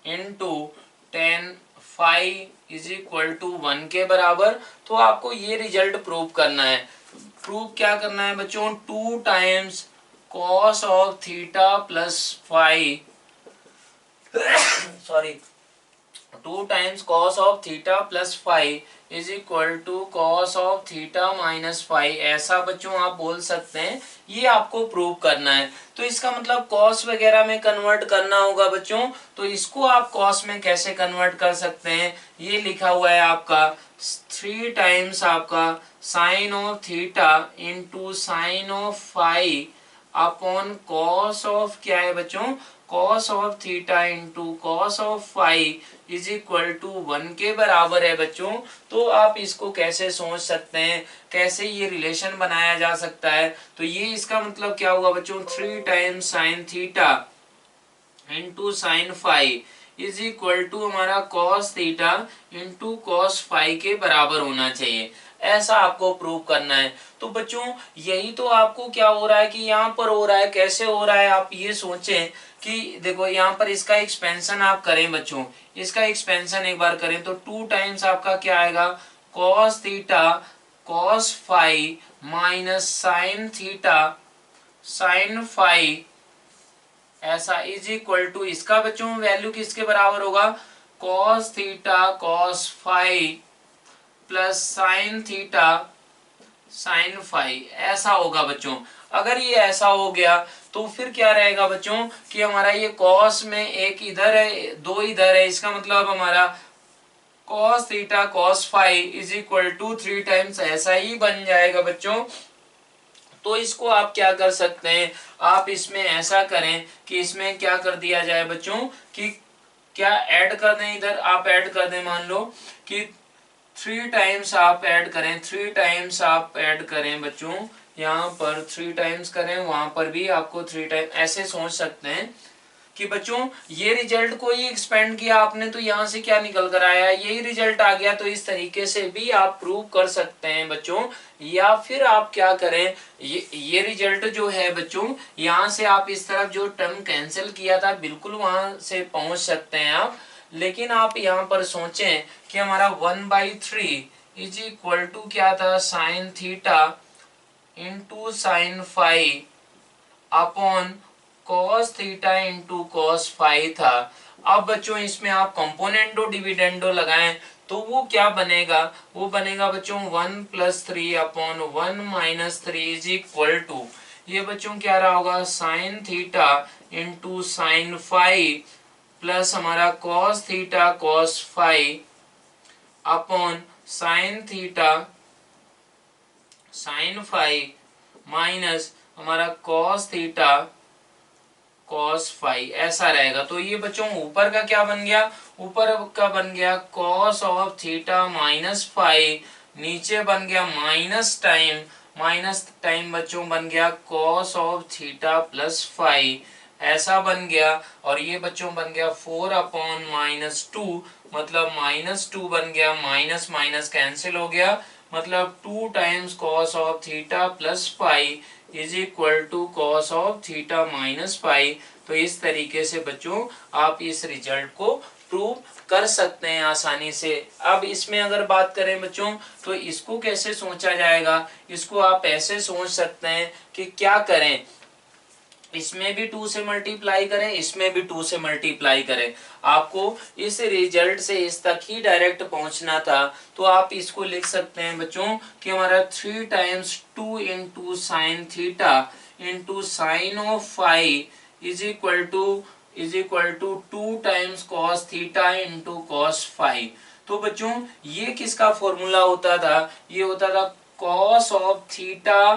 into 10 five is equal to 1 के बराबर। तो आपको ये रिजल्ट प्रूव करना है। प्रूव क्या करना है बच्चों, 2 times cos of theta plus five sorry 2 times cos of theta plus five is equal to cos of theta minus five. ऐसा बच्चों आप बोल सकते हैं, ये आपको प्रूव करना है। तो इसका मतलब कॉस वगैरह में कन्वर्ट करना होगा बच्चों। तो इसको आप कॉस में कैसे कन्वर्ट कर सकते हैं, ये लिखा हुआ है आपका 3 टाइम्स आपका sine of theta into sine of five upon cos of क्या है बच्चों, cos of theta into cos of five is equal to 1 के बराबर है बच्चों। तो आप इसको कैसे सोच सकते हैं, कैसे ये रिलेशन बनाया जा सकता है। तो ये इसका मतलब क्या हुआ बच्चों, 3 times sine theta into sine five is equal to हमारा cos theta into cos five के बराबर होना चाहिए। ऐसा आपको प्रूव करना है। तो बच्चों यही तो आपको क्या हो रहा है कि यहाँ पर हो रहा है, कैसे हो रहा है आप ये सोचें कि देखो यहाँ पर इसका एक्सपेंशन आप करें बच्चों, इसका एक्सपेंशन एक बार करें तो 2 टाइम्स आपका क्या आएगा cos theta cos five minus sign theta sine five ऐसा इज इक्वल टू इसका बच्चों वैल्यू किसके बराबर होगा, cos theta cos five plus sign theta sine five ऐसा होगा बच्चों। अगर ये ऐसा हो गया तो फिर क्या रहेगा बच्चों कि हमारा ये कॉस में एक इधर है 2 इधर है, इसका मतलब हमारा cos theta cos five is equal to 3 times ऐसा ही बन जाएगा बच्चों। तो इसको आप क्या कर सकते हैं, आप इसमें ऐसा करें कि इसमें क्या कर दिया जाए बच्चों कि क्या ऐड कर दें, इधर आप ऐड कर दें, मान लो कि 3 टाइम्स आप ऐड करें, 3 टाइम्स आप ऐड करें बच्चों, यहाँ पर 3 टाइम्स करें, वहां पर भी आपको 3 टाइम ऐसे सोच सकते हैं कि बच्चों ये रिजल्ट को ही एक्सपेंड किया आपने तो यहाँ से क्या निकल कर आया, यही रिजल्ट आ गया। तो इस तरीके से भी आप प्रूव कर सकते हैं बच्चों। या फिर आप क्या करें, ये रिजल्ट जो है बच्चों यहाँ से आप इस तरफ जो टर्म कैंसिल किया था बिल्कुल वहां से पहुंच सकते हैं आप। लेकिन आप यहाँ पर सोचें कि हमारा 1/3 इज इक्वल टू क्या था sign theta into sine five upon cos theta into cos five था। अब बच्चों इसमें आप कंपोनेंडो डिविडेंडो लगाएं तो वो क्या बनेगा, वो बनेगा बच्चों 1 + 3 अपॉन 1 - 3 इज इक्वल टू ये बच्चों क्या रहा होगा sine theta into sine five plus हमारा cos theta cos five upon sine theta sine five minus हमारा कॉस थीटा कॉस फाइव ऐसा रहेगा। तो ये बच्चों ऊपर का क्या बन गया, ऊपर का बन गया cos of theta minus five, नीचे बन गया माइनस टाइम माइनस टाइम बच्चों बन गया cos of theta plus five, ऐसा बन गया। और ये बच्चों बन गया 4/-2, मतलब -2 बन गया, माइनस माइनस कैंसिल हो गया, मतलब 2 times cos of theta plus five is equal to cos of theta minus five. तो इस तरीके से बच्चों आप इस रिजल्ट को प्रूव कर सकते हैं आसानी से। अब इसमें अगर बात करें बच्चों तो इसको कैसे सोचा जाएगा, इसको आप ऐसे सोच सकते हैं कि क्या करें, इसमें भी 2 से मल्टीप्लाई करें, इसमें भी 2 से मल्टीप्लाई करें। आपको इस रिजल्ट से इस तक ही डायरेक्ट पहुंचना था, तो आप इसको लिख सकते हैं बच्चों कि हमारा 3 times 2 into sine theta into sine of five is equal to 2 times cos theta into cos five. तो बच्चों ये किसका फॉर्मूला होता था, ये होता था cos of theta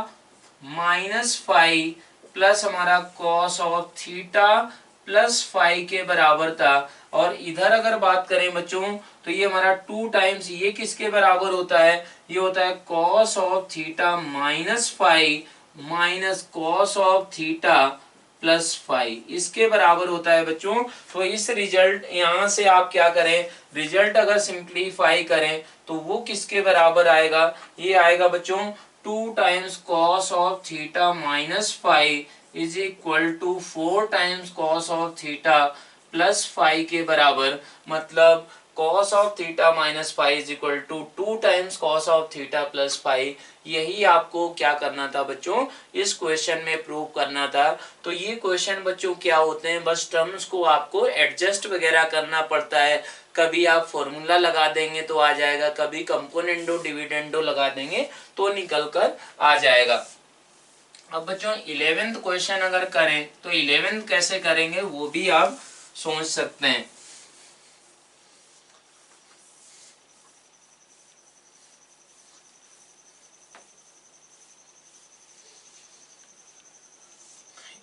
minus five plus हमारा cos of theta plus five के बराबर था। और इधर अगर बात करें बच्चों तो ये हमारा 2 टाइम्स ये किसके बराबर होता है, ये होता है cos of theta minus five minus cos of theta plus five, इसके बराबर होता है बच्चों। तो इस रिजल्ट यहां से आप क्या करें, रिजल्ट अगर सिंप्लीफाई करें तो वो किसके बराबर आएगा, ये आएगा बच्चों 2 times cos of theta minus five is equal to 4 times cos of theta plus five के बराबर। मतलब cos of theta minus five is equal to 2 times cos of theta plus five. यही आपको क्या करना था बच्चों, इस क्वेश्चन में प्रूव करना था। तो ये क्वेश्चन बच्चों क्या होते हैं, बस टर्म्स को आपको एडजस्ट वगैरह करना पड़ता है। कभी आप फॉर्मूला लगा देंगे तो आ जाएगा, कभी कंपोनेंडो डिविडेंडो लगा देंगे तो निकल कर आ जाएगा। अब बच्चों 11th क्वेश्चन अगर करें तो 11th कैसे करेंगे वो भी आप सोच सकते हैं।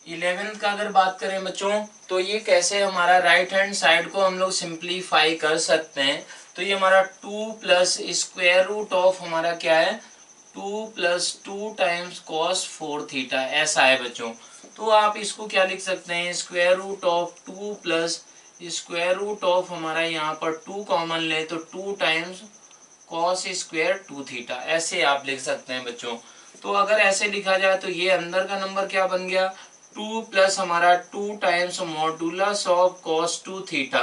इलेवेंथ का अगर बात करें बच्चों तो ये कैसे हमारा राइट हैंड साइड को हम लोग सिंप्लीफाई कर सकते हैं। तो ये हमारा 2 प्लस स्क्वायर रूट ऑफ हमारा क्या है 2 प्लस 2 टाइम्स कॉस 4 थीटा, ऐसा है बच्चों। तो आप इसको क्या लिख सकते हैं, square root of 2 plus square root of हमारा यहाँ पर 2 कॉमन ले तो 2 टाइम्स कॉस स्क्वायर 2 थीटा, ऐसे आप लिख सकते हैं बच्चों। तो अगर ऐसे लिखा जाए तो ये अंदर का नंबर क्या बन गया 2 प्लस हमारा 2 times modulus of cos 2 theta.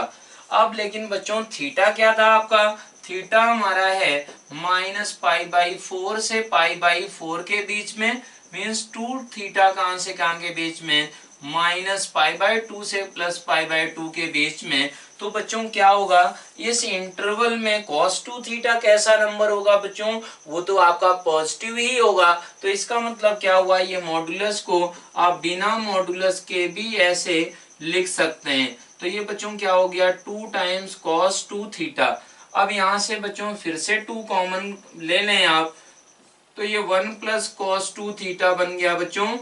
अब लेकिन बच्चों थीटा क्या था आपका, थीटा हमारा है -π/4 से π/4 के बीच में, मीन्स 2 थीटा कहां से कहां के बीच में, -π/2 से +π/2 के बीच में। तो बच्चों क्या होगा, इस इंटरवल में cos 2 थीटा कैसा नंबर होगा बच्चों, वो तो आपका पॉजिटिव ही होगा। तो इसका मतलब क्या हुआ, ये मॉडुलस को आप बिना मॉडुलस के भी ऐसे लिख सकते हैं। तो ये बच्चों क्या हो गया 2 टाइम्स cos 2 थीटा। अब यहां से बच्चों फिर से 2 कॉमन ले लें आप, तो ये 1 प्लस cos 2 थीटा बन गया बच्चों।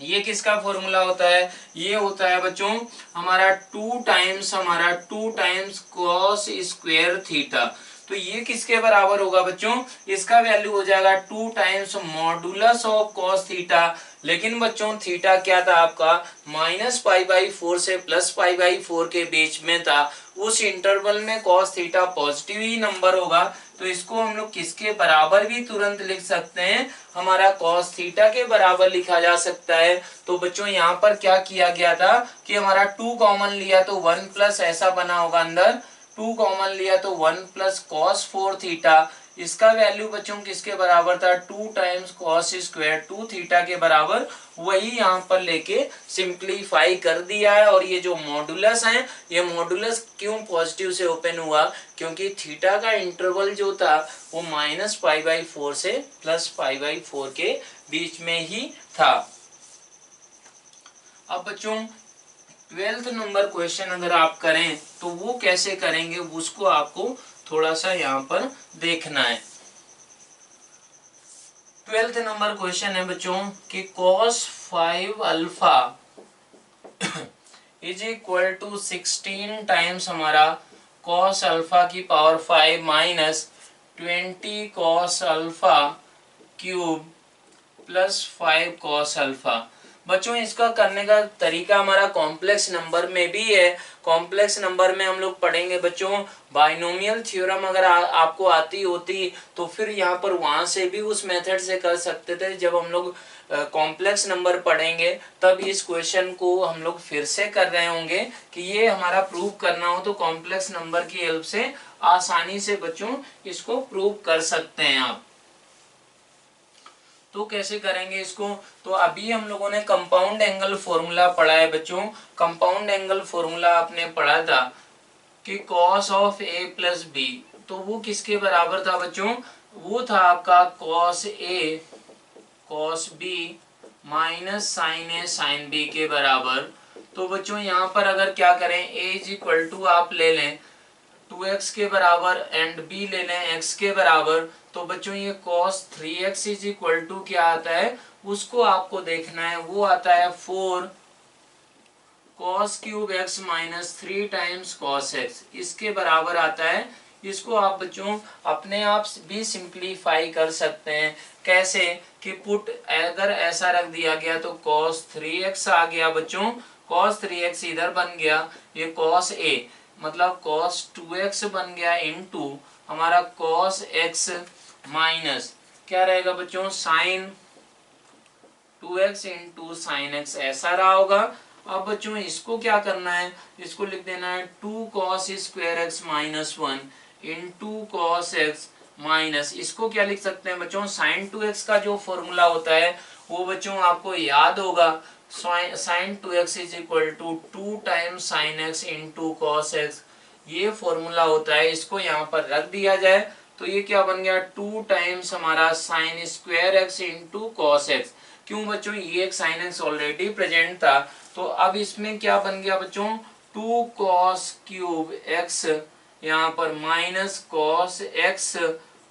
ये किसका फॉर्मूला होता है, ये होता है बच्चों हमारा 2 टाइम्स कॉस स्क्वायर थीटा। तो ये किसके बराबर होगा बच्चों, इसका वैल्यू हो जाएगा 2 times modulus of cos theta. लेकिन बच्चों थीटा क्या था आपका -π/4 से +π/4 के बीच में था, उस इंटरवल में कॉस थीटा पॉजिटिव ही नंबर होगा। तो इसको हम लोग किसके बराबर भी तुरंत लिख सकते हैं, हमारा कॉस थीटा के बराबर लिखा जा सकता है। तो बच्चों यहाँ पर क्या किया गया था कि हमारा 2 कॉमन लिया तो 1 प्लस ऐसा बना होगा, अंदर 2 कॉमन लिया तो 1 प्लस कॉस 4 थीटा। इसका वैल्यू बच्चों किसके बराबर था 2 टाइम्स कॉस स्क्वायर 2 थीटा के बराबर। वही यहाँ पर लेके सिंप्लीफाई कर दिया है। और ये जो मॉडुलस है, ये मॉडुलस क्यों पॉजिटिव से ओपन हुआ, क्योंकि थीटा का इंटरवल जो था वो -π/4 से +π/4 के बीच में ही था। अब बच्चों 12th नंबर क्वेश्चन अगर आप करें तो वो कैसे करेंगे उसको आपको थोड़ा सा यहाँ पर देखना है। 12th नंबर क्वेश्चन है बच्चों कि cos 5 alpha is equal to 16 times हमारा cos अल्फा की power 5 minus 20 cos alpha cube plus 5 cos alpha. बच्चों इसका करने का तरीका हमारा कॉम्प्लेक्स नंबर में भी है। कॉम्प्लेक्स नंबर में हम लोग पढ़ेंगे बच्चों बाइनोमियल थ्योरम। अगर आपको आती होती तो फिर यहाँ पर वहां से भी उस मेथड से कर सकते थे। जब हम लोग कॉम्प्लेक्स नंबर पढ़ेंगे तब इस क्वेश्चन को हम लोग फिर से कर रहे होंगे कि ये हमारा प्रूव करना हो तो कॉम्प्लेक्स नंबर की हेल्प से आसानी से बच्चों इसको प्रूव कर सकते हैं आप। तो कैसे करेंगे इसको? तो अभी हम लोगों ने कंपाउंड एंगल फॉर्मूला पढ़ा है बच्चों। कंपाउंड एंगल फॉर्मूला आपने पढ़ा था कि cos of a plus B, तो वो किसके बराबर था बच्चों? वो था आपका cos a cos b minus sine a sine b के बराबर। तो बच्चों यहाँ पर अगर क्या करें, a इज इक्वल टू आप ले लें 2x के बराबर एंड b ले लें x के बराबर, तो बच्चों ये cos 3x is equal to क्या आता है उसको आपको देखना है। वो आता है 4 cos cube x minus 3 times cos x, इसके बराबर आता है। इसको आप बच्चों अपने आप भी सिंप्लीफाई कर सकते हैं। कैसे कि पुट अगर ऐसा रख दिया गया तो cos 3x आ गया बच्चों, cos 3x इधर बन गया, ये cos a मतलब cos 2x बन गया इनटू हमारा cos x माइनस क्या रहेगा बच्चों sin 2x into sine x, ऐसा रहा होगा। अब बच्चों इसको क्या करना है, इसको लिख देना है 2 cos square x minus 1 into cos x minus, इसको क्या लिख सकते हैं बच्चों, sin 2x का जो फॉर्मूला होता है वो बच्चों आपको याद होगा, sin 2x is equal to 2 times sine X into cos X, ये फॉर्मूला होता है। इसको यहाँ पर रख दिया जाए तो ये क्या बन गया 2 टाइम्स हमारा sine square x into cos x. क्यों बच्चों, ये एक साइन एक्स ऑलरेडी प्रेजेंट था, तो अब इसमें क्या बन गया बच्चों 2 cos क्यूब एक्स यहाँ पर minus cos x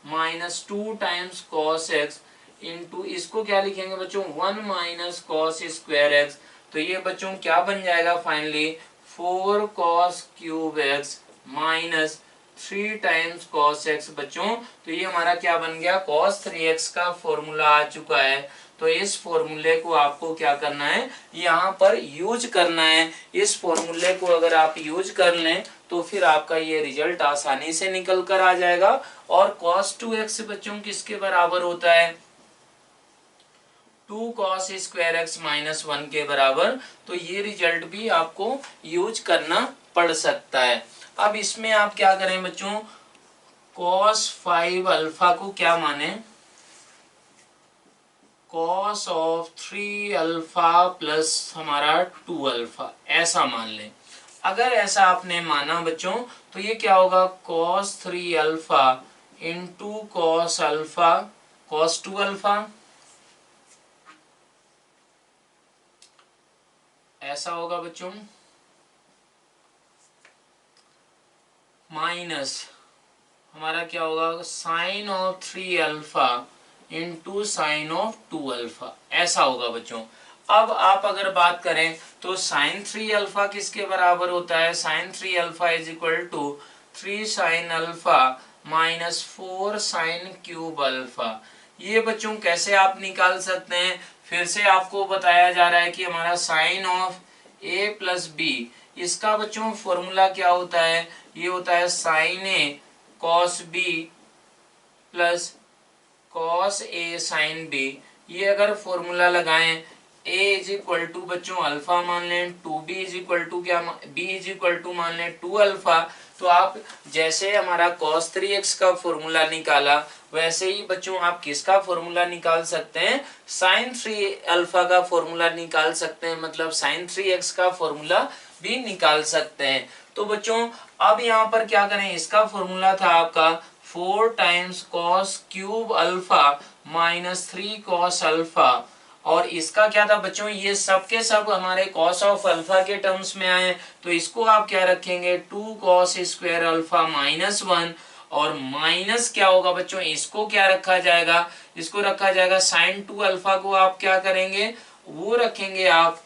minus 2 times cos x into इसको क्या लिखेंगे बच्चों 1 माइनस कॉस स्क्वायर एक्स। तो ये बच्चों क्या बन जाएगा finally 4 cos cube x minus 3 times cos x बच्चों। तो ये हमारा क्या बन गया cos 3x का फॉर्मूला आ चुका है। तो इस फॉर्मूले को आपको क्या करना है यहाँ पर यूज करना है। इस फॉर्मूले को अगर आप यूज कर लें तो फिर आपका ये रिजल्ट आसानी से निकल कर आ जाएगा। और cos 2x बच्चों किसके बराबर होता है 2 cos स्क्वायर एक्स माइनस 1 के बराबर। तो ये रिजल्ट भी आपको यूज करना पड़ सकता है। अब इसमें आप क्या करें बच्चों cos 5 अल्फा को क्या माने cos ऑफ 3 अल्फा प्लस हमारा 2 अल्फा, ऐसा मान लें। अगर ऐसा आपने माना बच्चों तो ये क्या होगा cos 3 alpha into cos alpha cos 2 alpha, ऐसा होगा बच्चों, माइनस हमारा क्या होगा sine of 3 alpha into sine of 2 alpha, ऐसा होगा बच्चों। अब आप अगर बात करें तो साइन 3 अल्फा किसके बराबर होता है, sine 3 alpha is equal to 3 sine alpha minus 4 sine cube alpha. ये बच्चों कैसे आप निकाल सकते हैं, फिर से आपको बताया जा रहा है कि हमारा sine of a plus B, इसका बच्चों फॉर्मूला क्या होता है, ये होता है sine A cos B plus cos A sine B. ये अगर फॉर्मूला लगाएं a इज इक्वल टू बच्चों अल्फा मान लें 2b इज इक्वल टू क्या b इज इक्वल टू मान लें 2 अल्फा, तो आप जैसे हमारा cos 3x का फॉर्मूला निकाला वैसे ही बच्चों आप किसका फॉर्मूला निकाल सकते हैं sin 3 अल्फा का फॉर्मूला निकाल सकते हैं, मतलब sin 3x का फॉर्मूला भी निकाल सकते हैं। तो बच्चों अब यहाँ पर क्या करें, इसका फॉर्मूला था आपका 4 times cos cube alpha minus 3 cos alpha, और इसका क्या था बच्चों ये सब के सब हमारे cos ऑफ अल्फा के टर्म्स में आए, तो इसको आप क्या रखेंगे 2 cos स्क्वायर अल्फा माइनस 1, और माइनस क्या होगा बच्चों इसको क्या रखा जाएगा, इसको रखा जाएगा साइन 2 अल्फा को आप क्या करेंगे वो रखेंगे आप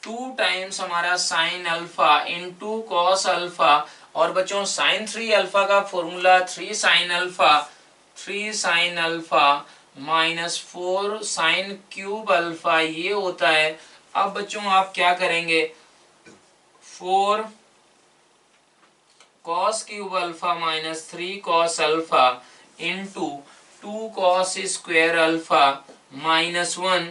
2 टाइम्स हमारा sine alpha into cos alpha, और बच्चों साइन 3 अल्फा का formula 3 sine alpha 3 sine alpha minus 4 sine cube alpha ये होता है। अब बच्चों आप क्या करेंगे, 4 cos cube alpha minus 3 cos alpha into 2 cos square alpha minus 1।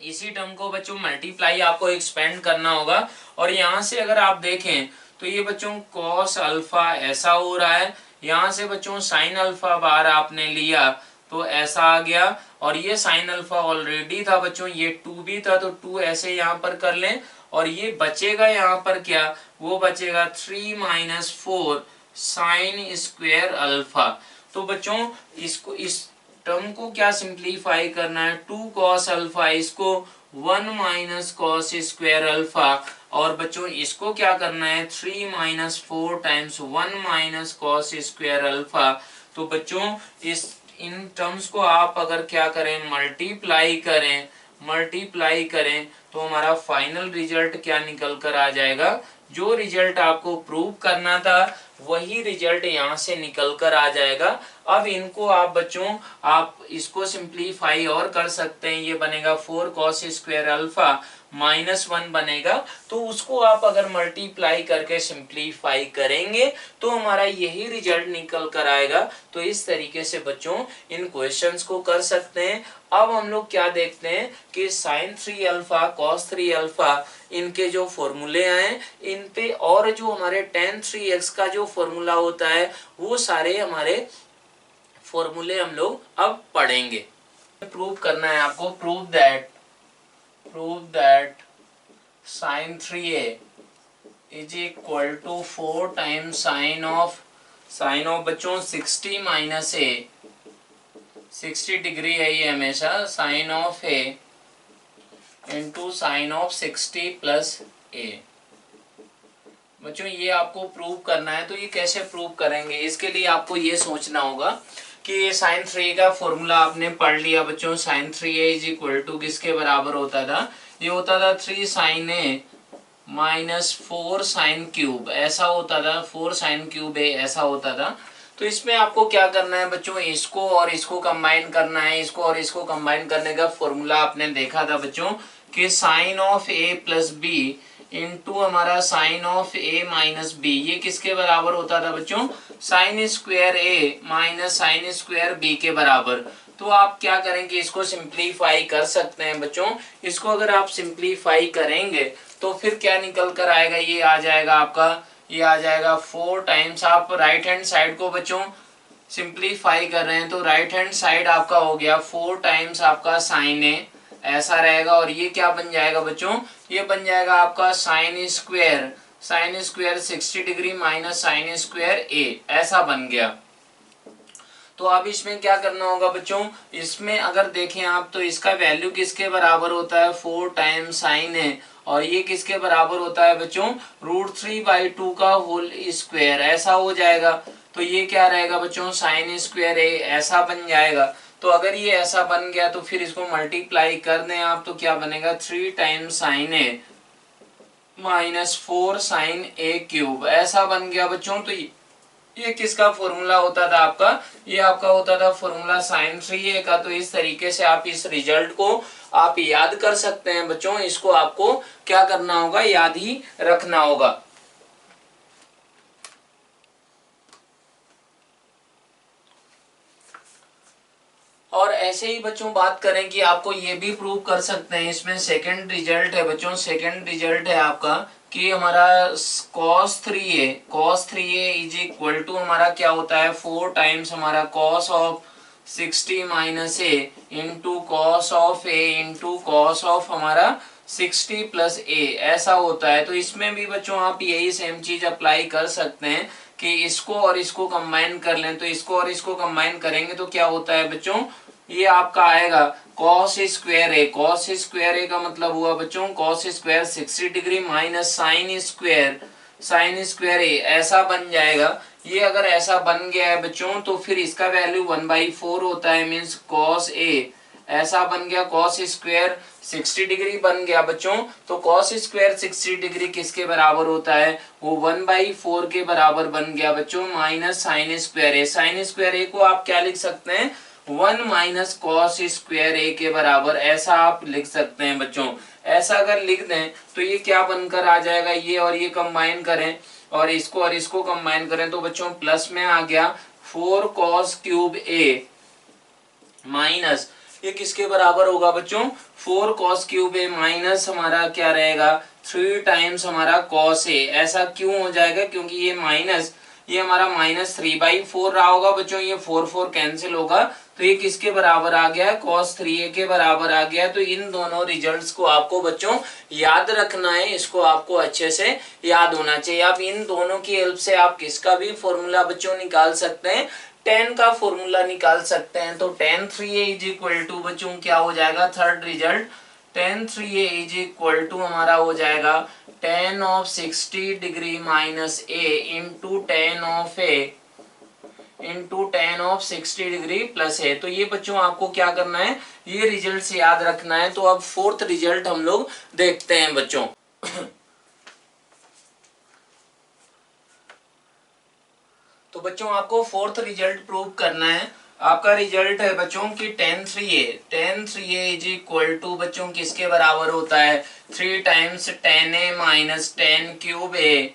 इसी टर्म को बच्चों मल्टीप्लाई आपको एक्सपेंड करना होगा। और यहां से अगर आप देखें तो ये बच्चों कॉस अल्फा ऐसा हो रहा है, यहाँ से बच्चों साइन अल्फा बार आपने लिया तो ऐसा आ गया, और ये साइन अल्फा ऑलरेडी था बच्चों, ये 2 भी था तो 2 ऐसे यहाँ पर कर लें। और ये बचेगा यहाँ पर क्या, वो बचेगा 3 माइनस 4 साइन स्क्वायर अल्फा। तो बच्चों इसको, इस टर्म को क्या सिंप्लीफाई करना है, 2 कॉस अल्फा, इसको 1 माइनस कॉस स्क्वायर अल्फा, और बच्चों इसको क्या करना है 3 minus 4 times 1 minus cos square alpha. तो बच्चों इन टर्म्स को आप अगर क्या करें मल्टीप्लाई करें तो हमारा फाइनल रिजल्ट क्या निकल कर आ जाएगा, जो रिजल्ट आपको प्रूव करना था वही रिजल्ट यहाँ से निकल कर आ जाएगा। अब इनको आप बच्चों आप इसको सिंप्लीफाई और कर सकते हैं, ये बनेगा 4 कॉस स्क्वायर अल्फा माइनस 1 बनेगा। तो उसको आप अगर मल्टीप्लाई करके सिंप्लीफाई करेंगे तो हमारा यही रिजल्ट निकल कर आएगा। तो इस तरीके से बच्चों इन क्वेश्चंस को कर सकते हैं। अब हम लोग क्या देखते हैं कि साइन 3 अल्फा कॉस 3 अल्फा इनके जो फॉर्मूले आए इन पे, और जो हमारे tan 3x का जो फॉर्मूला होता है वो सारे हमारे फॉर्मूले हम लोग अब पढ़ेंगे। प्रूव करना है आपको, prove that sine 3a is equal to 4 times sine of बच्चों 60 माइनस a, 60 डिग्री है ये हमेशा, sine of a into sine of 60 plus a। बच्चों ये आपको प्रूव करना है। तो ये कैसे प्रूव करेंगे, इसके लिए आपको ये सोचना होगा कि साइन 3 का फॉर्मूला आपने पढ़ लिया बच्चों, sign 3a is equal to किसके बराबर होता था, ये होता था 3 sine a minus 4 sine cube, ऐसा होता था, 4 साइन क्यूब a ऐसा होता था। तो इसमें आपको क्या करना है बच्चों, इसको और इसको कंबाइन करना है। इसको और इसको कंबाइन करने का फॉर्मूला आपने देखा था बच्चों कि sine of a plus B into हमारा sine of a minus B, ये किसके बराबर होता था बच्चों, sine square a minus sine square b के बराबर। तो आप क्या करेंगे, इसको सिंप्लीफाई कर सकते हैं बच्चों। इसको अगर आप सिंप्लीफाई करेंगे तो फिर क्या निकल कर आएगा, ये आ जाएगा आपका, ये आ जाएगा 4 टाइम्स, आप राइट हैंड साइड को बच्चों सिंप्लीफाई कर रहे हैं तो राइट हैंड साइड आपका हो गया 4 टाइम्स आपका साइन ए ऐसा रहेगा। और ये क्या बन जाएगा बच्चों, ये बन जाएगा आपका sine square 60 degree minus sine square A ऐसा बन गया। तो अब इसमें क्या करना होगा बच्चों, इसमें अगर देखें आप तो इसका वैल्यू किसके बराबर होता है 4 टाइम्स साइन ए, और ये किसके बराबर होता है बच्चों √3/2 का होल स्क्वायर ऐसा हो जाएगा। तो ये क्या रहेगा बच्चों साइन स्क्वायर ए ऐसा बन जाएगा। तो अगर ये ऐसा बन गया तो फिर इसको मल्टीप्लाई कर दें आप तो क्या बनेगा 3 टाइम्स साइन ए माइनस 4 साइन ए क्यूब ऐसा बन गया बच्चों। तो ये किसका फॉर्मूला होता था आपका, ये आपका होता था फॉर्मूला साइन 3a का। तो इस तरीके से आप इस रिजल्ट को आप याद कर सकते हैं बच्चों। इसको आपको क्या करना होगा, याद ही रखना होगा। और ऐसे ही बच्चों बात करें कि आपको ये भी प्रूव कर सकते हैं, इसमें सेकंड रिजल्ट है बच्चों, सेकंड रिजल्ट है आपका कि हमारा cos 3a is equal to हमारा क्या होता है 4 टाइम्स हमारा cos of 60 minus a into cos of a into cos of हमारा 60 प्लस a ऐसा होता है। तो इसमें भी बच्चों आप यही सेम चीज अप्लाई कर सकते हैं कि इसको और इसको कंबाइन कर लें। तो इसको और इसको कंबाइन करेंगे तो क्या होता है बच्चों, ये आपका आएगा cos स्क्वायर a का मतलब हुआ बच्चों cos square 60 degree minus sine square a ऐसा बन जाएगा। ये अगर ऐसा बन गया है बच्चों तो फिर इसका वैल्यू 1/4 होता है, मीन्स cos a ऐसा बन गया कॉस स्क्वायर 60 डिग्री बन गया बच्चों। तो कॉस स्क्वायर 60 डिग्री किसके बराबर होता है, वो 1/4 के बराबर बन गया बच्चों, माइनस साइन स्क्वायर ए। साइन स्क्वायर ए को आप क्या लिख सकते हैं, 1 माइनस कॉस स्क्वायर ए के बराबर, ऐसा आप लिख सकते हैं बच्चों। ऐसा अगर लिख दें तो ये क्या बनकर आ जाएगा, ये और ये कंबाइन करें और इसको कंबाइन करें तो बच्चों प्लस में आ गया 4 कॉस क्यूब ए माइनस, ये किसके बराबर होगा बच्चों, 4 कॉस क्यूब ए माइनस हमारा क्या रहेगा 3 टाइम्स हमारा कॉस ए। ऐसा क्यों हो जाएगा, क्योंकि ये माइनस, ये हमारा -3/4 रहा होगा बच्चों, ये 4 कैंसिल होगा तो ये किसके बराबर आ गया, cos 3a के बराबर आ गया। तो इन दोनों रिजल्ट्स को आपको बच्चों याद रखना है, इसको आपको अच्छे से याद होना चाहिए। आप इन दोनों की हेल्प से आप किसका भी फॉर्मूला बच्चों निकाल सकते हैं, tan का फॉर्मूला निकाल सकते हैं। तो tan 3a is equal to बच्चों क्या हो जाएगा, third result, tan 3a is equal to हमारा हो जाएगा tan of 60 degree minus a into tan of 60 degree plus है। तो ये बच्चों आपको क्या करना है, ये रिजल्ट से याद रखना है। तो अब फोर्थ रिजल्ट हम लोग देखते हैं बच्चों। तो बच्चों आपको फोर्थ रिजल्ट प्रूव करना है। आपका रिजल्ट है बच्चों की tan 3a is equal to बच्चों किसके बराबर होता है, 3 times tan a minus tan cube a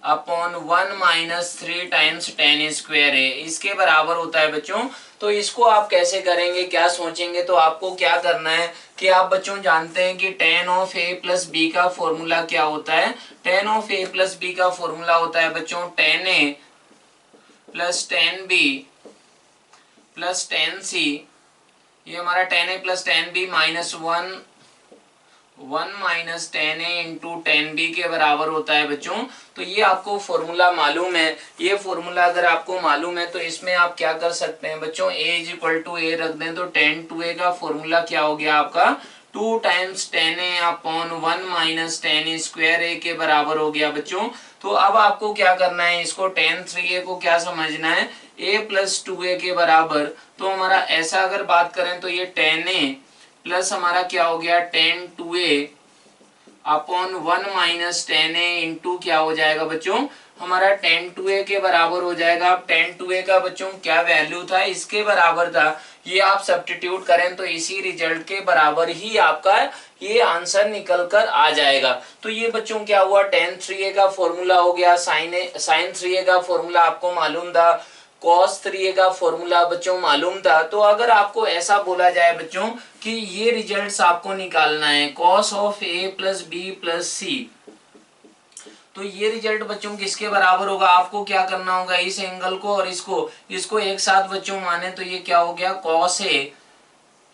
upon 1 minus 3 times tan square a, इसके बराबर होता है बच्चों। तो इसको आप कैसे करेंगे, क्या सोचेंगे, तो आपको क्या करना है कि आप बच्चों जानते हैं कि tan of a plus B का फॉर्मूला क्या होता है, tan of a plus B का फॉर्मूला होता है बच्चों tan a plus tan b plus tan c, ये हमारा tan a plus tan b minus 1 minus tan a into tan b के बराबर होता है बच्चों। तो ये आपको फॉर्मूला मालूम है, ये फॉर्मूला अगर आपको मालूम है तो इसमें आप क्या कर सकते हैं बच्चों, a इज इक्वल टू ए रख दें तो tan 2a का फॉर्मूला क्या हो गया आपका, 2 times tan a upon 1 minus tan square a के बराबर हो गया बच्चों। तो अब आपको क्या करना है, इसको tan 3a को क्या समझना है, a प्लस 2a के बराबर। तो हमारा ऐसा अगर बात करें तो ये tan a प्लस हमारा क्या हो गया tan 2a upon 1 minus tan a into क्या हो जाएगा बच्चों, हमारा tan 2a के बराबर हो जाएगा। अब tan 2a का बच्चों क्या वैल्यू था, इसके बराबर था, ये आप सब्स्टिट्यूट करें तो इसी रिजल्ट के बराबर ही आपका ये आंसर निकल कर आ जाएगा। तो ये बच्चों क्या हुआ, tan 3a का फॉर्मूला हो गया, sin 3a का फॉर्मूला आपको मालूम था, cos 3a का फॉर्मूला बच्चों मालूम था। तो अगर आपको ऐसा बोला जाए बच्चों कि ये रिजल्ट्स आपको निकालना है cos of a plus B plus C, तो ये रिजल्ट बच्चों किसके बराबर होगा, आपको क्या करना होगा, इस एंगल को और इसको एक साथ बच्चों माने तो ये क्या हो गया cos a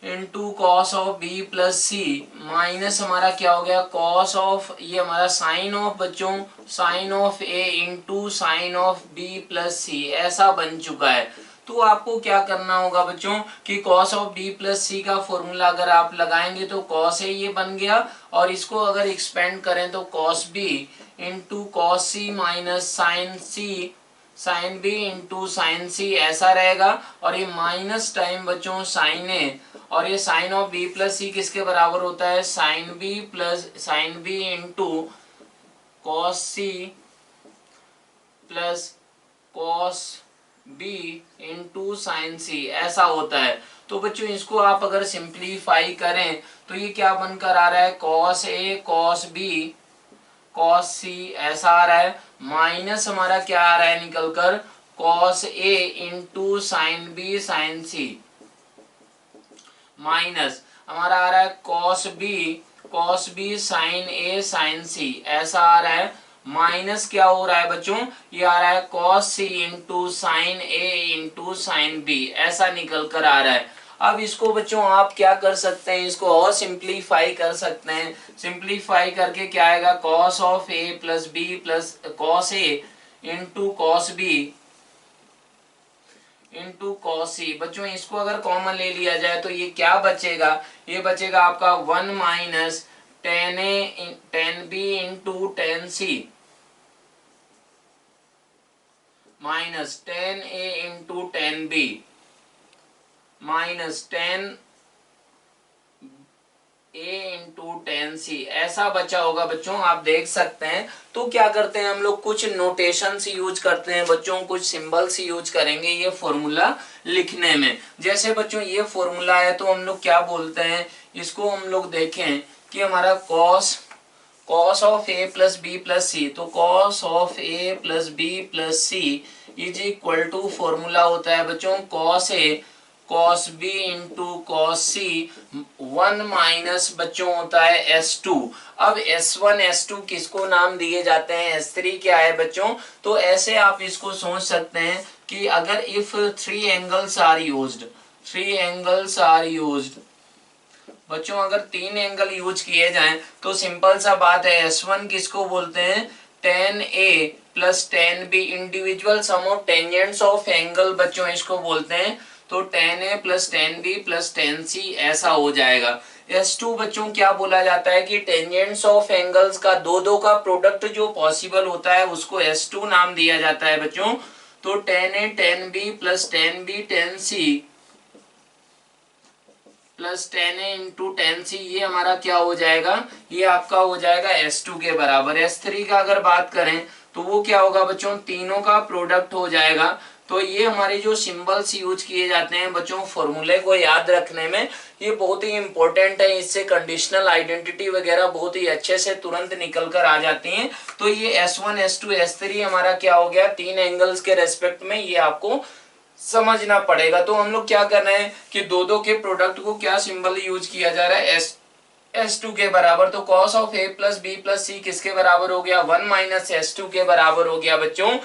into cos of B plus C minus हमारा क्या हो गया कॉस ऑफ, ये हमारा साइन ऑफ बच्चों sine of A into sine of B plus C, ऐसा बन चुका है। तो आपको क्या करना होगा बच्चों कि cos of b plus C का फॉर्मूला अगर आप लगाएंगे तो cos a ये बन गया, और इसको अगर एक्सपेंड करें तो cos b into cos C minus sine B into sine C ऐसा रहेगा, और ये माइनस टाइम बच्चों साइन ए, और ये sine of B plus C किसके बराबर होता है, sine B into cos C plus cos B into sine C ऐसा होता है। तो बच्चों इसको आप अगर सिंप्लीफाई करें तो ये क्या बनकर आ रहा है, cos A cos B cos सी ऐसा आ रहा है, माइनस हमारा क्या आ रहा है निकलकर cos A into sine B sign C, minus हमारा आ रहा है कॉस बी साइन ए साइन सी ऐसा आ रहा है, माइनस क्या हो रहा है बच्चों, ये आ रहा है कॉस सी इंटू साइन ए इंटू साइन बी ऐसा निकल कर आ रहा है। अब इसको बच्चों आप क्या कर सकते हैं, इसको और सिंप्लीफाई कर सकते हैं। सिंप्लीफाई करके क्या आएगा, cos of A plus B plus cos A into cos B into cos C. बच्चों इसको अगर कॉमन ले लिया जाए तो ये क्या बचेगा, ये बचेगा आपका 1 minus tan B into tan C minus tan A into tan B minus tan A into tan C ऐसा बचा होगा बच्चों, आप देख सकते हैं। तो क्या करते हैं हम लोग, कुछ नोटेशंस यूज करते हैं बच्चों, कुछ सिंबल्स यूज करेंगे ये फॉर्मूला लिखने में। जैसे बच्चों ये फॉर्मूला है तो हम लोग क्या बोलते हैं इसको, हम लोग देखें कि हमारा cos of A plus B plus C, तो cos of A plus B plus C is equal to formula होता है बच्चों cos A cos B into cos C, one minus बच्चों होता है S2। अब S1 S2 किसको नाम दिए जाते हैं, S3 क्या है बच्चों। तो ऐसे आप इसको सोच सकते हैं कि अगर if three angles are used बच्चों, अगर तीन एंगल यूज किए जाएं तो सिंपल सा बात है S1 किसको बोलते हैं, tan A plus tan B, individual sum of tangents of angle बच्चों इसको बोलते हैं। तो tan A plus tan B plus tan C ऐसा हो जाएगा। S2 बच्चों क्या बोला जाता है कि टेंजेंट्स ऑफ एंगल्स का दो का प्रोडक्ट जो पॉसिबल होता है उसको S2 नाम दिया जाता है बच्चों। तो tan A tan B plus tan B tan C plus tan A into tan C, ये हमारा क्या हो जाएगा, ये आपका हो जाएगा S2 के बराबर। S3 का अगर बात करें तो वो क्या होगा बच्चों, तीनों का प्रोडक्ट हो जाएगा। तो ये हमारे जो सिंबल्स यूज किए जाते हैं बच्चों फॉर्मूले को याद रखने में, ये बहुत ही इंपॉर्टेंट है। इससे कंडीशनल आइडेंटिटी वगैरह बहुत ही अच्छे से तुरंत निकल कर आ जाती हैं। तो ये S1 S2 S3 हमारा क्या हो गया, तीन एंगल्स के रेस्पेक्ट में ये आपको समझना पड़ेगा। तो हम लोग क्या कर रहे हैं कि दो के प्रोडक्ट को क्या सिंबल यूज किया जा रहा है, S2 के बराबर। तो cos of A plus B plus C किसके बराबर हो गया, 1 माइनस S2 के बराबर हो गया बच्चों।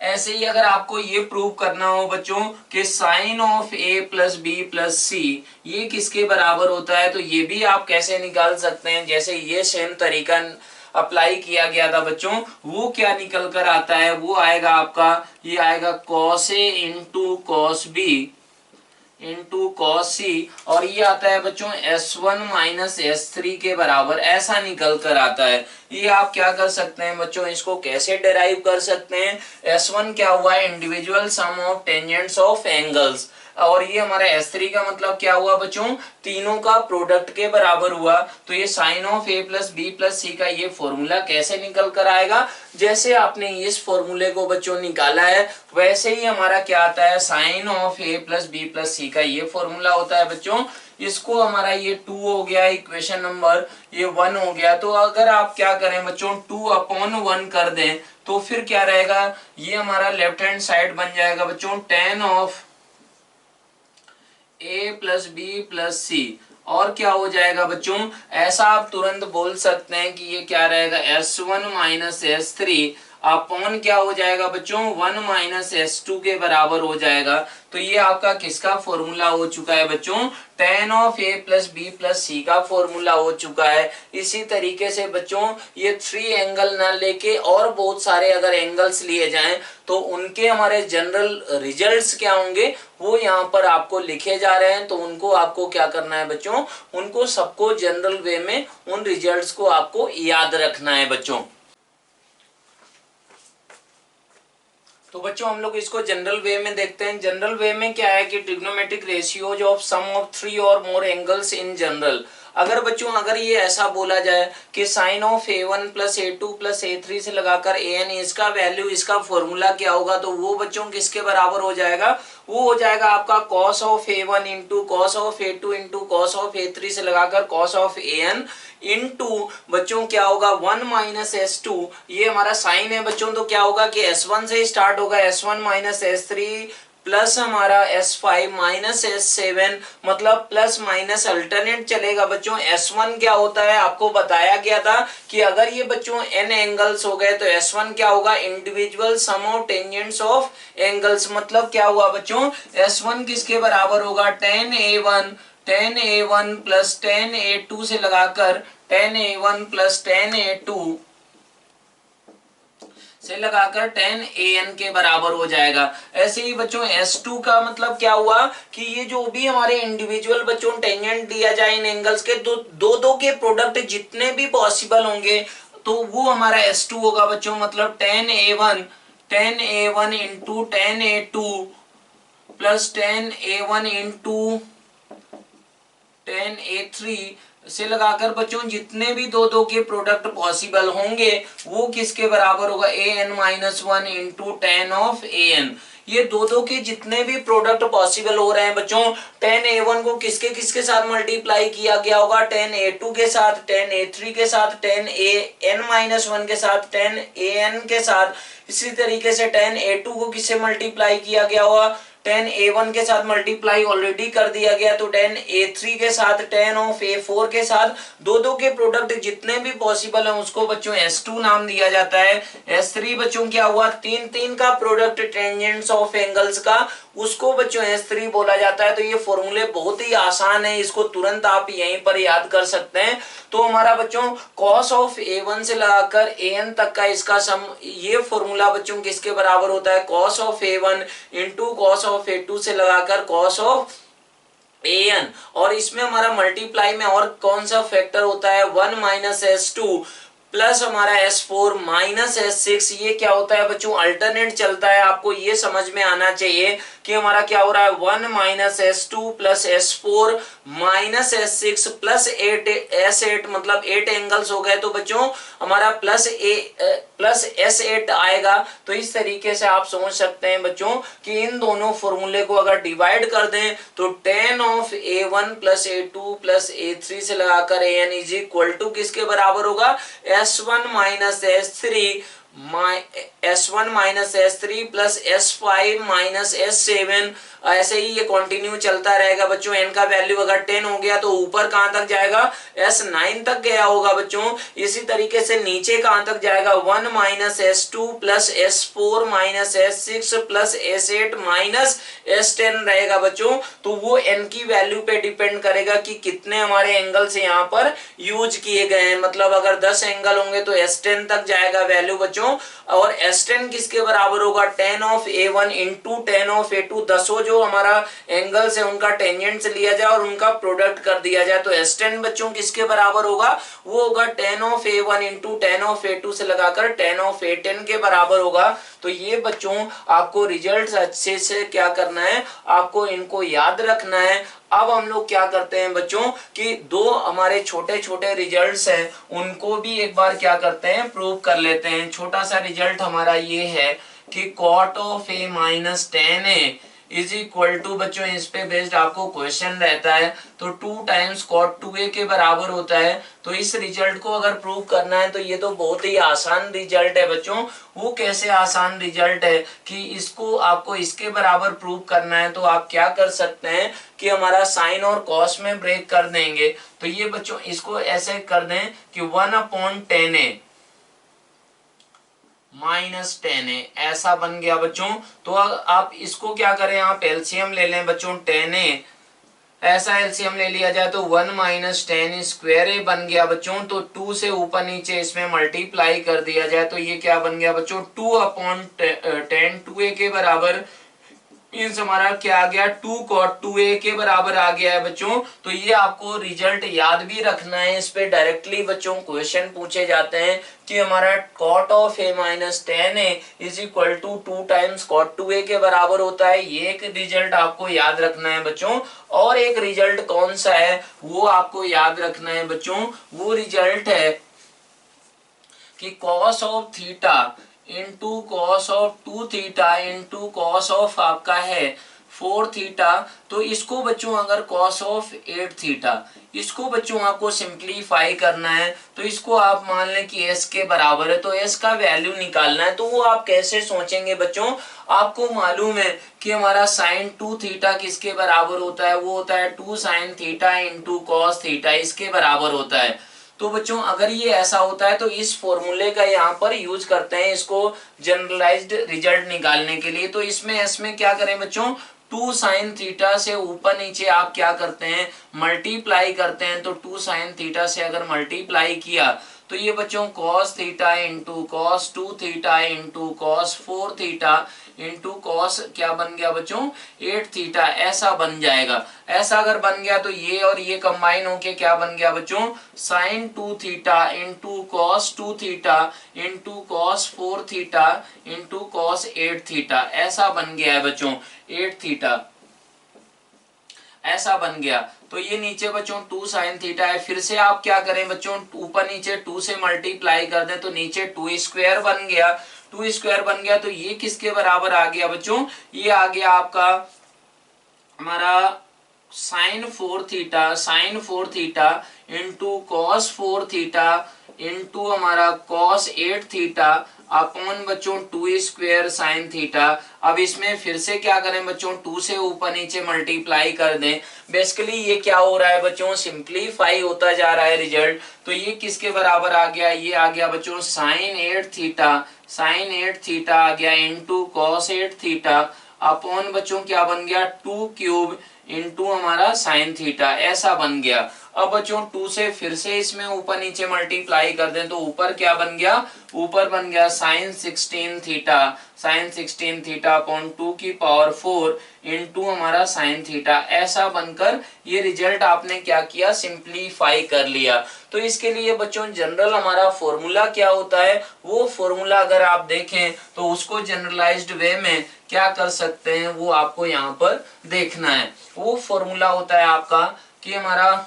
ऐसे ही अगर आपको ये प्रूव करना हो बच्चों कि sine of A plus B plus C ये किसके बराबर होता है, तो ये भी आप कैसे निकाल सकते हैं। जैसे ये सेम तरीका अप्लाई किया गया था बच्चों, वो क्या निकल कर आता है, वो आएगा आपका, ये आएगा cos A into cos B into cos C, और ये आता है बच्चों S1 माइनस S3 के बराबर, ऐसा निकल कर आता है। ये आप क्या कर सकते हैं बच्चों, इसको कैसे डेराइव कर सकते हैं। S1 क्या हुआ है, individual sum of tangents of angles, और ये हमारा S3 का मतलब क्या हुआ बच्चों, तीनों का प्रोडक्ट के बराबर हुआ। तो ये sine of A plus B plus C का ये फॉर्मूला कैसे निकल कर आएगा, जैसे आपने इस फॉर्मूले को बच्चों निकाला है वैसे ही हमारा क्या आता है, sine of A plus B plus C का ये फॉर्मूला होता है बच्चों। इसको हमारा ये 2 हो गया इक्वेशन नंबर, ये 1 हो गया। तो अगर आप क्या करें बच्चों 2/1 कर दें तो फिर क्या रहेगा, ये हमारा लेफ्ट हैंड साइड बन जाएगा बच्चों tan of A plus B plus C, और क्या हो जाएगा बच्चों, ऐसा आप तुरंत बोल सकते हैं कि ये क्या रहेगा, S1 माइनस S3 अपॉन क्या हो जाएगा बच्चों 1 माइनस S2 के बराबर हो जाएगा। तो ये आपका किसका फॉर्मूला हो चुका है बच्चों, tan of A plus B plus C का फॉर्मूला हो चुका है। इसी तरीके से बच्चों ये थ्री एंगल ना लेके और बहुत सारे अगर एंगल्स लिए जाएं तो उनके हमारे जनरल रिजल्ट्स क्या होंगे वो यहाँ पर आपको लिखे जा रहे हैं। तो उनको आपको क्या करना है बच्चों, उनको सबको जनरल वे में उन रिजल्ट्स को आपको याद रखना है बच्चों। तो बच्चों हम लोग इसको जनरल वे में देखते हैं। जनरल वे में क्या है कि trigonometric ratios of sum of 3 और मोर एंगल्स इन जनरल। अगर बच्चों अगर ये ऐसा बोला जाए कि sine of A1 plus A2 plus A3 से लगाकर AN इसका वैल्यू इसका फॉर्मूला क्या होगा, तो वो बच्चों किसके बराबर हो जाएगा, वो हो जाएगा आपका cos of A1 into cos of A2 into cos of A3 से लगाकर cos ऑफ AN इंटू बच्चों क्या होगा 1 माइनस S2, ये हमारा साइन है बच्चों। तो क्या होगा कि S1 से स्टार्ट होगा, S1 माइनस S3 प्लस हमारा S5 माइनस S7, मतलब प्लस माइनस अल्टरनेट चलेगा बच्चों। S1 क्या होता है आपको बताया गया था कि अगर ये बच्चों n एंगल्स हो गए तो S1 क्या होगा, individual sum of tangents of angles. मतलब क्या हुआ बच्चों, S1 किसके बराबर होगा, tan A1 plus tan A2 से लगाकर tan A1 plus tan A2 से लगाकर tan AN के बराबर हो जाएगा। ऐसे ही बच्चों S2 का मतलब क्या हुआ कि ये जो भी हमारे इंडिविजुअल बच्चों टेंजेंट दिया जाए इन एंगल्स के दो के प्रोडक्ट जितने भी पॉसिबल होंगे तो वो हमारा S2 होगा बच्चों। मतलब tan A1 into tan A2 plus tan A1 into 10a3 से लगाकर बच्चों जितने भी दो दो के प्रोडक्ट पॉसिबल होंगे वो किसके बराबर होगा, an-1 इंटू 10 ये दो दो के जितने भी प्रोडक्ट पॉसिबल हो रहे हैं बच्चों 10a1 को किसके किसके साथ मल्टीप्लाई किया गया होगा, 10a2 के साथ, 10a3 के साथ, 10an-1 के साथ, 10an के साथ। इसी तरीके से 10a2 को किससे मल्टीप्लाई किया गया होगा, 10a1 के साथ मल्टीप्लाई ऑलरेडी कर दिया गया, तो 10a3 के साथ, 10 के साथ दो दो के प्रोडक्ट जितने भी पॉसिबल हैं उसको बच्चों s2 नाम दिया जाता है। s3 बच्चों क्या हुआ, तीन तीन का प्रोडक्ट टेंजेंट्स ऑफ एंगल्स का, उसको बच्चों s3 बोला जाता है। तो ये फॉर्मूले बहुत ही आसान है, इसको तुरंत आप यहीं पर याद कर सकते हैं। तो हमारा बच्चों cos ऑफ a1 से लगाकर an तक का इसका सम, ये फॉर्मूला बच्चों किसके बराबर होता है, cos of a1 into cos of a2 से लगाकर cos ऑफ an। और इसमें हमारा मल्टीप्लाई में और कौन सा फैक्टर होता है, 1 माइनस s2 प्लस हमारा s4 माइनस s6। ये क्या होता है बच्चों, अल्टरनेट चलता है। आपको ये समझ में आना चाहिए कि हमारा क्या हो रहा है, 1 minus s2 plus s4 minus s6 plus 8 मतलब 8 एंगल्स हो गए। तो बच्चों हमारा प्लस s8 आएगा। तो इस तरीके से आप समझ सकते हैं बच्चों कि इन दोनों फॉर्मूले को अगर डिवाइड कर दें तो tan of a1 plus a2 plus a3 से लगाकर an इज इक्वल टू किसके बराबर होगा, s1 minus s3 plus s5 minus s7। ऐसे ही ये कंटिन्यू चलता रहेगा बच्चों। n का वैल्यू अगर 10 हो गया तो ऊपर कहां तक जाएगा, s9 तक गया होगा बच्चों। इसी तरीके से नीचे कहां तक जाएगा, 1 minus s2 plus s4 minus s6 plus s8 minus s10 रहेगा बच्चों। तो वो n की वैल्यू पे डिपेंड करेगा कि कितने हमारे एंगल्स यहाँ पर यूज किए गए हैं। मतलब अगर 10 एंगल होंगे तो s10 तक जाएगा वैल्यू बच्चों। और s10 किसके बराबर होगा, tan of a1 into tan of a2। 10 जो हमारा एंगल्स है उनका टेंजेंट लिया जाए और उनका प्रोडक्ट कर दिया जाए। तो s10 बच्चों किसके बराबर होगा, वो होगा tan of a1 into tan of a2 से लगाकर tan ऑफ a10 के बराबर होगा। तो ये बच्चों आपको रिजल्ट अच्छे से क्या करना है, आपको इनको याद रखना है। अब हम लोग क्या करते हैं बच्चों कि दो हमारे छोटे छोटे रिजल्ट्स हैं उनको भी एक बार क्या करते हैं, प्रूव कर लेते हैं। छोटा सा रिजल्ट हमारा ये है कि cot of a minus tan a is equal to, बच्चों इस पे बेस्ड आपको क्वेश्चन रहता है, तो 2 टाइम्स cot 2a के बराबर होता है। तो इस रिजल्ट को अगर प्रूव करना है तो ये तो बहुत ही आसान रिजल्ट है बच्चों। वो कैसे आसान रिजल्ट है कि इसको आपको इसके बराबर प्रूव करना है तो आप क्या कर सकते हैं कि हमारा साइन और कॉस में ब्रेक कर देंगे। तो ये बच्चों इसको ऐसे कर दें कि 1/10a माइनस 10a ऐसा बन गया बच्चों। तो आप इसको क्या करें, आप एलसीएम ले लें बच्चों। 10a ऐसा एलसीएम ले लिया जाए तो 1 माइनस 10 स्क्वायर ए बन गया बच्चों। तो 2 से ऊपर नीचे इसमें मल्टीप्लाई कर दिया जाए तो ये क्या बन गया बच्चों, 2/10 2a के बराबर। मीन्स हमारा क्या आ गया, 2 cot 2a के बराबर आ गया है बच्चों। तो ये आपको रिजल्ट याद भी रखना है। इस पे डायरेक्टली बच्चों क्वेश्चन पूछे जाते हैं कि हमारा cot of a minus 10a is equal to 2 times cot 2a के बराबर होता है। ये एक रिजल्ट आपको याद रखना है बच्चों। और एक रिजल्ट कौन सा है वो आपको याद रखना है बच्चों। वो रिजल्ट है कि cos of theta into cos of 2 theta into cos of आपका है 4 थीटा। तो इसको बच्चों अगर cos ऑफ 8 थीटा, इसको बच्चों आपको सिंप्लीफाई करना है। तो इसको आप मान लें कि s के बराबर है, तो s का वैल्यू निकालना है। तो वो आप कैसे सोचेंगे बच्चों, आपको मालूम है कि हमारा साइन 2 थीटा किसके बराबर होता है, वो होता है 2 sign theta into cos theta, इसके बराबर होता है। तो बच्चों अगर ये ऐसा होता है तो इस फॉर्मूले का यहाँ पर यूज करते हैं इसको जनरलाइज्ड रिजल्ट निकालने के लिए। तो इसमें क्या करें बच्चों, 2 साइन थीटा से ऊपर नीचे आप क्या करते हैं, मल्टीप्लाई करते हैं। तो 2 साइन थीटा से अगर मल्टीप्लाई किया तो ये बच्चों cos theta into cos 2 theta into cos 4 theta into cos क्या बन गया बच्चों 8 थीटा, ऐसा बन जाएगा। ऐसा अगर बन गया तो ये और ये कंबाइन होके क्या बन गया बच्चों, sin 2 theta into cos 2 theta into cos 4 theta into cos 8 theta, ऐसा बन गया है बच्चों 8 थीटा, ऐसा बन गया। तो ये नीचे बच्चों 2 साइन थीटा है। फिर से आप क्या करें बच्चों, ऊपर नीचे 2 से मल्टीप्लाई कर दें तो नीचे 2 स्क्वायर बन गया। 2 स्क्वायर बन गया तो ये किसके बराबर आ गया बच्चों, ये आ गया आपका हमारा sine 4 theta into cos 4 theta into हमारा कॉस 8 थीटा अपॉन बच्चों 2 स्क्वायर साइन थीटा। अब इसमें फिर से क्या करें बच्चों, 2 से ऊपर नीचे मल्टीप्लाई कर दें। बेसिकली ये क्या हो रहा है बच्चों, सिंप्लीफाई होता जा रहा है रिजल्ट। तो ये किसके बराबर आ गया, ये आ गया बच्चों साइन 8 थीटा आ गया इंटू कॉस 8 थीटा अपॉन बच्चों क्या बन गया 2 क्यूब इंटू हमारा साइन थीटा, ऐसा बन गया। अब बच्चों 2 से फिर से इसमें ऊपर नीचे मल्टीप्लाई कर दें तो ऊपर क्या बन गया, ऊपर बन गया साइन 16 थीटा अपॉन 2 की पावर 4 इंटू हमारा साइन थीटा, ऐसा बनकर ये रिजल्ट आपने क्या किया, सिंप्लीफाई कर लिया। तो इसके लिए बच्चों जनरल हमारा फॉर्मूला क्या होता है, वो फॉर्मूला अगर आप देखें तो उसको जनरलाइज्ड वे में क्या कर सकते हैं वो आपको यहाँ पर देखना है। वो फॉर्मूला होता है आपका कि हमारा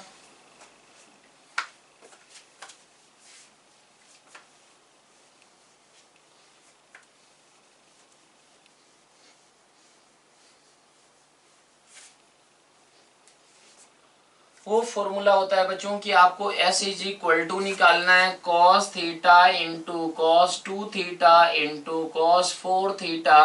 वो फॉर्मूला होता है बच्चों कि आपको S इज इक्वल टू निकालना है cos theta into cos 2 theta into cos 4 theta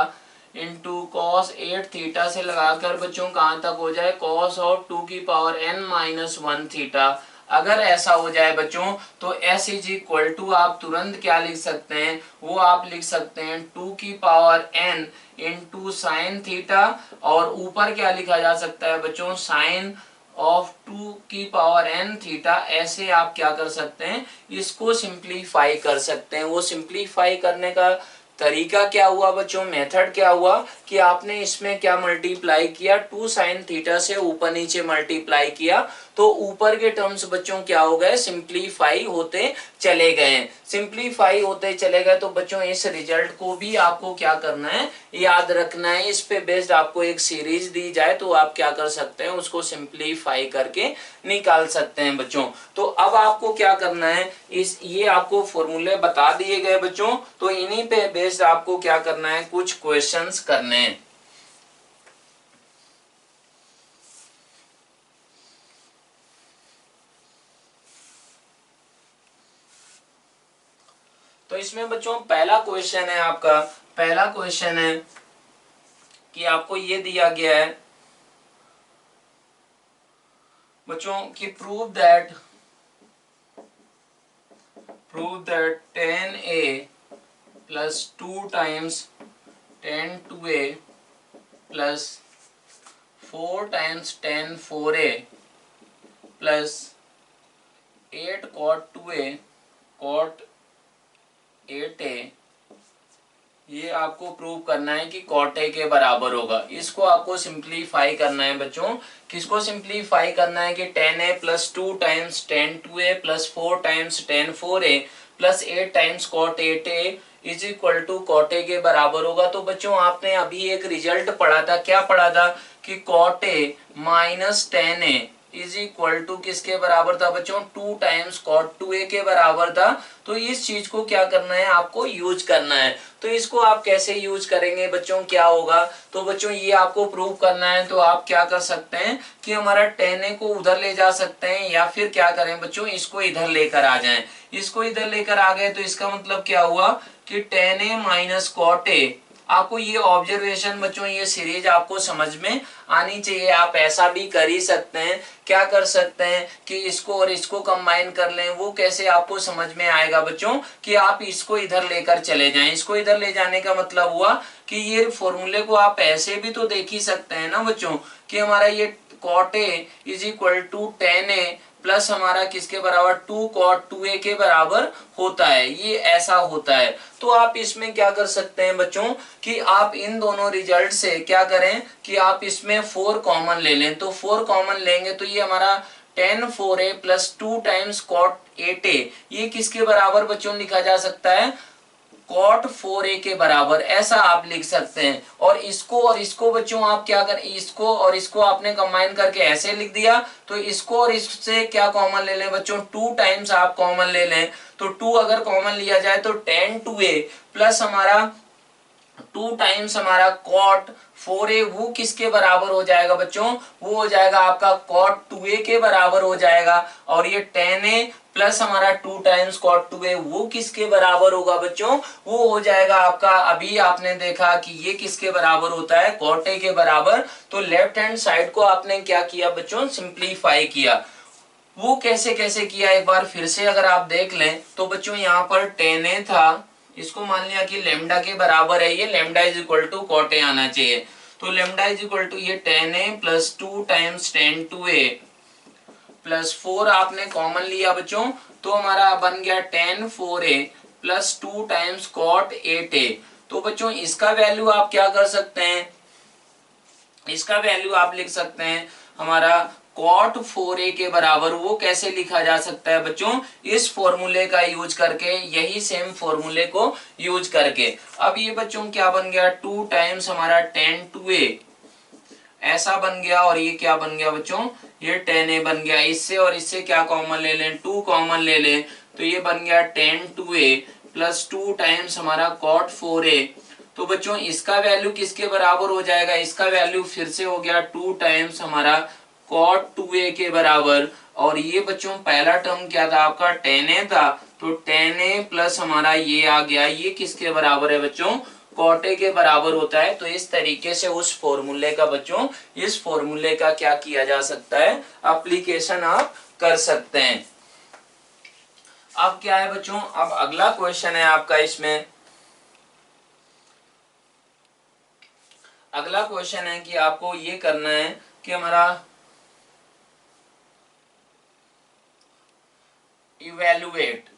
into cos 8 theta से लगाकर बच्चों कहाँ तक हो जाए, cos ऑफ 2 की पावर n-1 थीटा। अगर ऐसा हो जाए बच्चों तो S इज इक्वल टू आप तुरंत क्या लिख सकते हैं, वो आप लिख सकते हैं 2 की power n into sine theta, और ऊपर क्या लिखा जा सकता है बच्चों, साइन ऑफ 2 की पावर n थीटा। ऐसे आप क्या कर सकते हैं, इसको सिंप्लीफाई कर सकते हैं। वो सिंप्लीफाई करने का तरीका क्या हुआ बच्चों, मेथड क्या हुआ कि आपने इसमें क्या मल्टीप्लाई किया, 2 साइन थीटा से ऊपर नीचे मल्टीप्लाई किया तो ऊपर के टर्म्स बच्चों क्या हो गए, सिंप्लीफाई होते चले गए। सिंप्लीफाई होते चले गए तो बच्चों इस रिजल्ट को भी आपको क्या करना है, याद रखना है। इस पे बेस्ड आपको एक सीरीज दी जाए तो आप क्या कर सकते हैं, उसको सिंप्लीफाई करके निकाल सकते हैं बच्चों। तो अब आपको क्या करना है, इस ये आपको फॉर्मूले बता दिए गए बच्चों, तो इन्हीं पे बेस्ड आपको क्या करना है, कुछ क्वेश्चंस करने हैं। तो इसमें बच्चों पहला क्वेश्चन है आपका, पहला क्वेश्चन है कि आपको ये दिया गया है बच्चों कि prove that tan a plus 2 times tan 2a plus 4 times tan 4a plus 8 cot 2a cot 8a, ये आपको प्रूव करना है कि cot a के बराबर होगा। इसको आपको सिंप्लीफाई करना है बच्चों। किसको सिंप्लीफाई करना है कि tan a plus 2 times tan 2a plus 4 times tan 4a plus 8 times cot 8a is equal to cot a के बराबर होगा। तो बच्चों आपने अभी एक रिजल्ट पढ़ा था, क्या पढ़ा था कि cot a minus tan a is equal to किसके बराबर था बच्चों, 2 टाइम्स cot 2a के बराबर था। तो इस चीज को क्या करना है, आपको यूज करना है। तो इसको आप कैसे यूज करेंगे बच्चों, क्या होगा, तो बच्चों ये आपको प्रूव करना है। तो आप क्या कर सकते हैं कि हमारा tan a को उधर ले जा सकते हैं, या फिर क्या करें बच्चों, इसको इधर लेकर आ जाएं। इसको इधर लेकर आ गए तो इसका मतलब क्या हुआ कि tan a minus cot a। आपको ये ऑब्जर्वेशन बच्चों, ये सीरीज आपको समझ में आनी चाहिए। आप ऐसा भी कर ही सकते हैं, क्या कर सकते हैं कि इसको और इसको कंबाइन कर लें। वो कैसे आपको समझ में आएगा बच्चों कि आप इसको इधर लेकर चले जाएं। इसको इधर ले जाने का मतलब हुआ कि ये फॉर्मूले को आप ऐसे भी तो देख ही सकते हैं ना बच्चों कि हमारा ये cot a is equal to tan a plus हमारा किसके बराबर 2 cot 2a के बराबर होता है, ये ऐसा होता है। तो आप इसमें क्या कर सकते हैं बच्चों कि आप इन दोनों रिजल्ट से क्या करें कि आप इसमें 4 कॉमन ले लें। तो 4 कॉमन लेंगे तो ये हमारा tan 4a plus 2 times cot 8a ये किसके बराबर बच्चों लिखा जा सकता है, cot 4a के बराबर, ऐसा आप लिख सकते हैं। और इसको बच्चों आप क्या कर, इसको और इसको आपने कंबाइन करके ऐसे लिख दिया, तो इसको और इससे क्या कॉमन ले लें बच्चों, 2 टाइम्स आप कॉमन ले लें, तो 2 अगर कॉमन लिया जाए तो tan 2a प्लस हमारा 2 टाइम्स हमारा cot 4a, वो किसके बराबर हो जाएगा बच्चों, वो हो जाएगा आपका cot 2a के बराबर हो जाएगा। और ये tan a प्लस हमारा 2 टाइम्स cot 2a, वो किसके बराबर होगा बच्चों, वो हो जाएगा आपका, अभी आपने देखा कि ये किसके बराबर होता है, cot a के बराबर। तो लेफ्ट हैंड साइड को आपने क्या किया बच्चों, सिंप्लीफाई किया। वो कैसे कैसे किया एक बार फिर से अगर आप देख लें तो बच्चों यहाँ पर tan a था, इसको मान लिया कि लेमडा के बराबर है, ये lambda is equal to cot a आना चाहिए। तो लेमडा इज इक्वल टू ये tan a plus 2 times tan 2a plus 4 आपने कॉमन लिया बच्चों, तो हमारा बन गया tan 4a plus 2 times cot 8a। तो बच्चों इसका वैल्यू आप क्या कर सकते हैं, इसका वैल्यू आप लिख सकते हैं हमारा cot 4a के बराबर, वो कैसे लिखा जा सकता है बच्चों, इस फॉर्मूले का यूज करके, यही सेम फॉर्मूले को यूज करके। अब ये बच्चों क्या बन गया, 2 टाइम्स हमारा tan 2a ऐसा बन गया, और ये क्या बन गया बच्चों, ये tan a बन गया। इससे और इससे क्या कॉमन ले लें, 2 कॉमन ले लें, तो ये बन गया tan 2a प्लस 2 टाइम्स हमारा cot 4a। तो बच्चों इसका वैल्यू किसके बराबर हो जाएगा, इसका वैल्यू फिर से हो गया 2 टाइम्स हमारा cot 2a के बराबर। और ये बच्चों पहला टर्म क्या था आपका, tan a था, तो tan a प्लस हमारा ये आ गया, ये किसके बराबर है बच्चों, cot a के बराबर होता है। तो इस तरीके से उस फॉर्मूले का बच्चों, इस फॉर्मूले का क्या किया जा सकता है, एप्लीकेशन आप कर सकते हैं। अब क्या है बच्चों, अब अगला क्वेश्चन है आपका, इसमें अगला क्वेश्चन है कि आपको ये करना है कि हमारा evaluate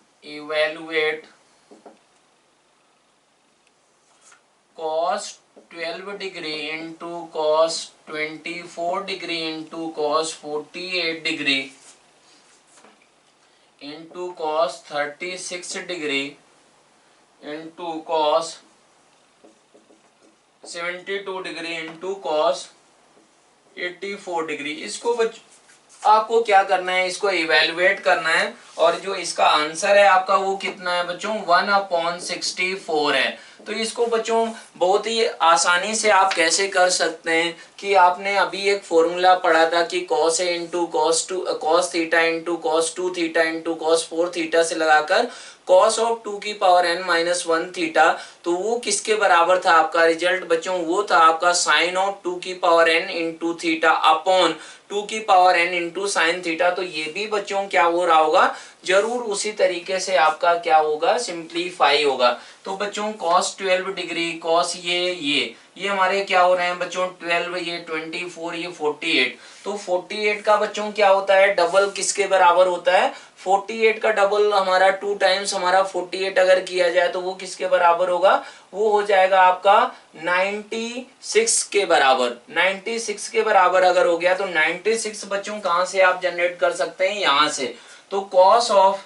cos 12 degree into cos 24 degree into cos 48 degree into cos 36 degree into cos 72 degree into cos 84 degree. इसको आपको क्या करना है, इसको इवेलुएट करना है, और जो इसका आंसर है आपका वो कितना है बच्चों, 1/64 है। तो इसको बच्चों बहुत ही आसानी से आप कैसे कर सकते हैं कि आपने अभी एक फॉर्मूला पढ़ा था कि cos a into cos theta into cos 2 theta into cos 4 theta से लगाकर cos ऑफ 2 की पावर n माइनस 1 थीटा, तो वो किसके बराबर था आपका रिजल्ट बच्चों, वो था आपका साइन ऑफ 2 की power n into theta upon 2 की power n into sine theta. तो ये भी बच्चों क्या हो रहा होगा, जरूर उसी तरीके से आपका क्या होगा, सिंप्लीफाई होगा। तो बच्चों cos 12 डिग्री cos ये हमारे क्या हो रहे हैं बच्चों, 12 ये 24 ये 48। तो 48 का बच्चों क्या होता है, डबल किसके बराबर होता है, 48 का डबल हमारा 2 टाइम्स हमारा 48 अगर किया जाए तो वो किसके बराबर होगा, वो हो जाएगा आपका 96 के बराबर। 96 के बराबर अगर हो गया तो 96 बच्चों कहां से आप जनरेट कर सकते हैं, यहां से। तो cos ऑफ,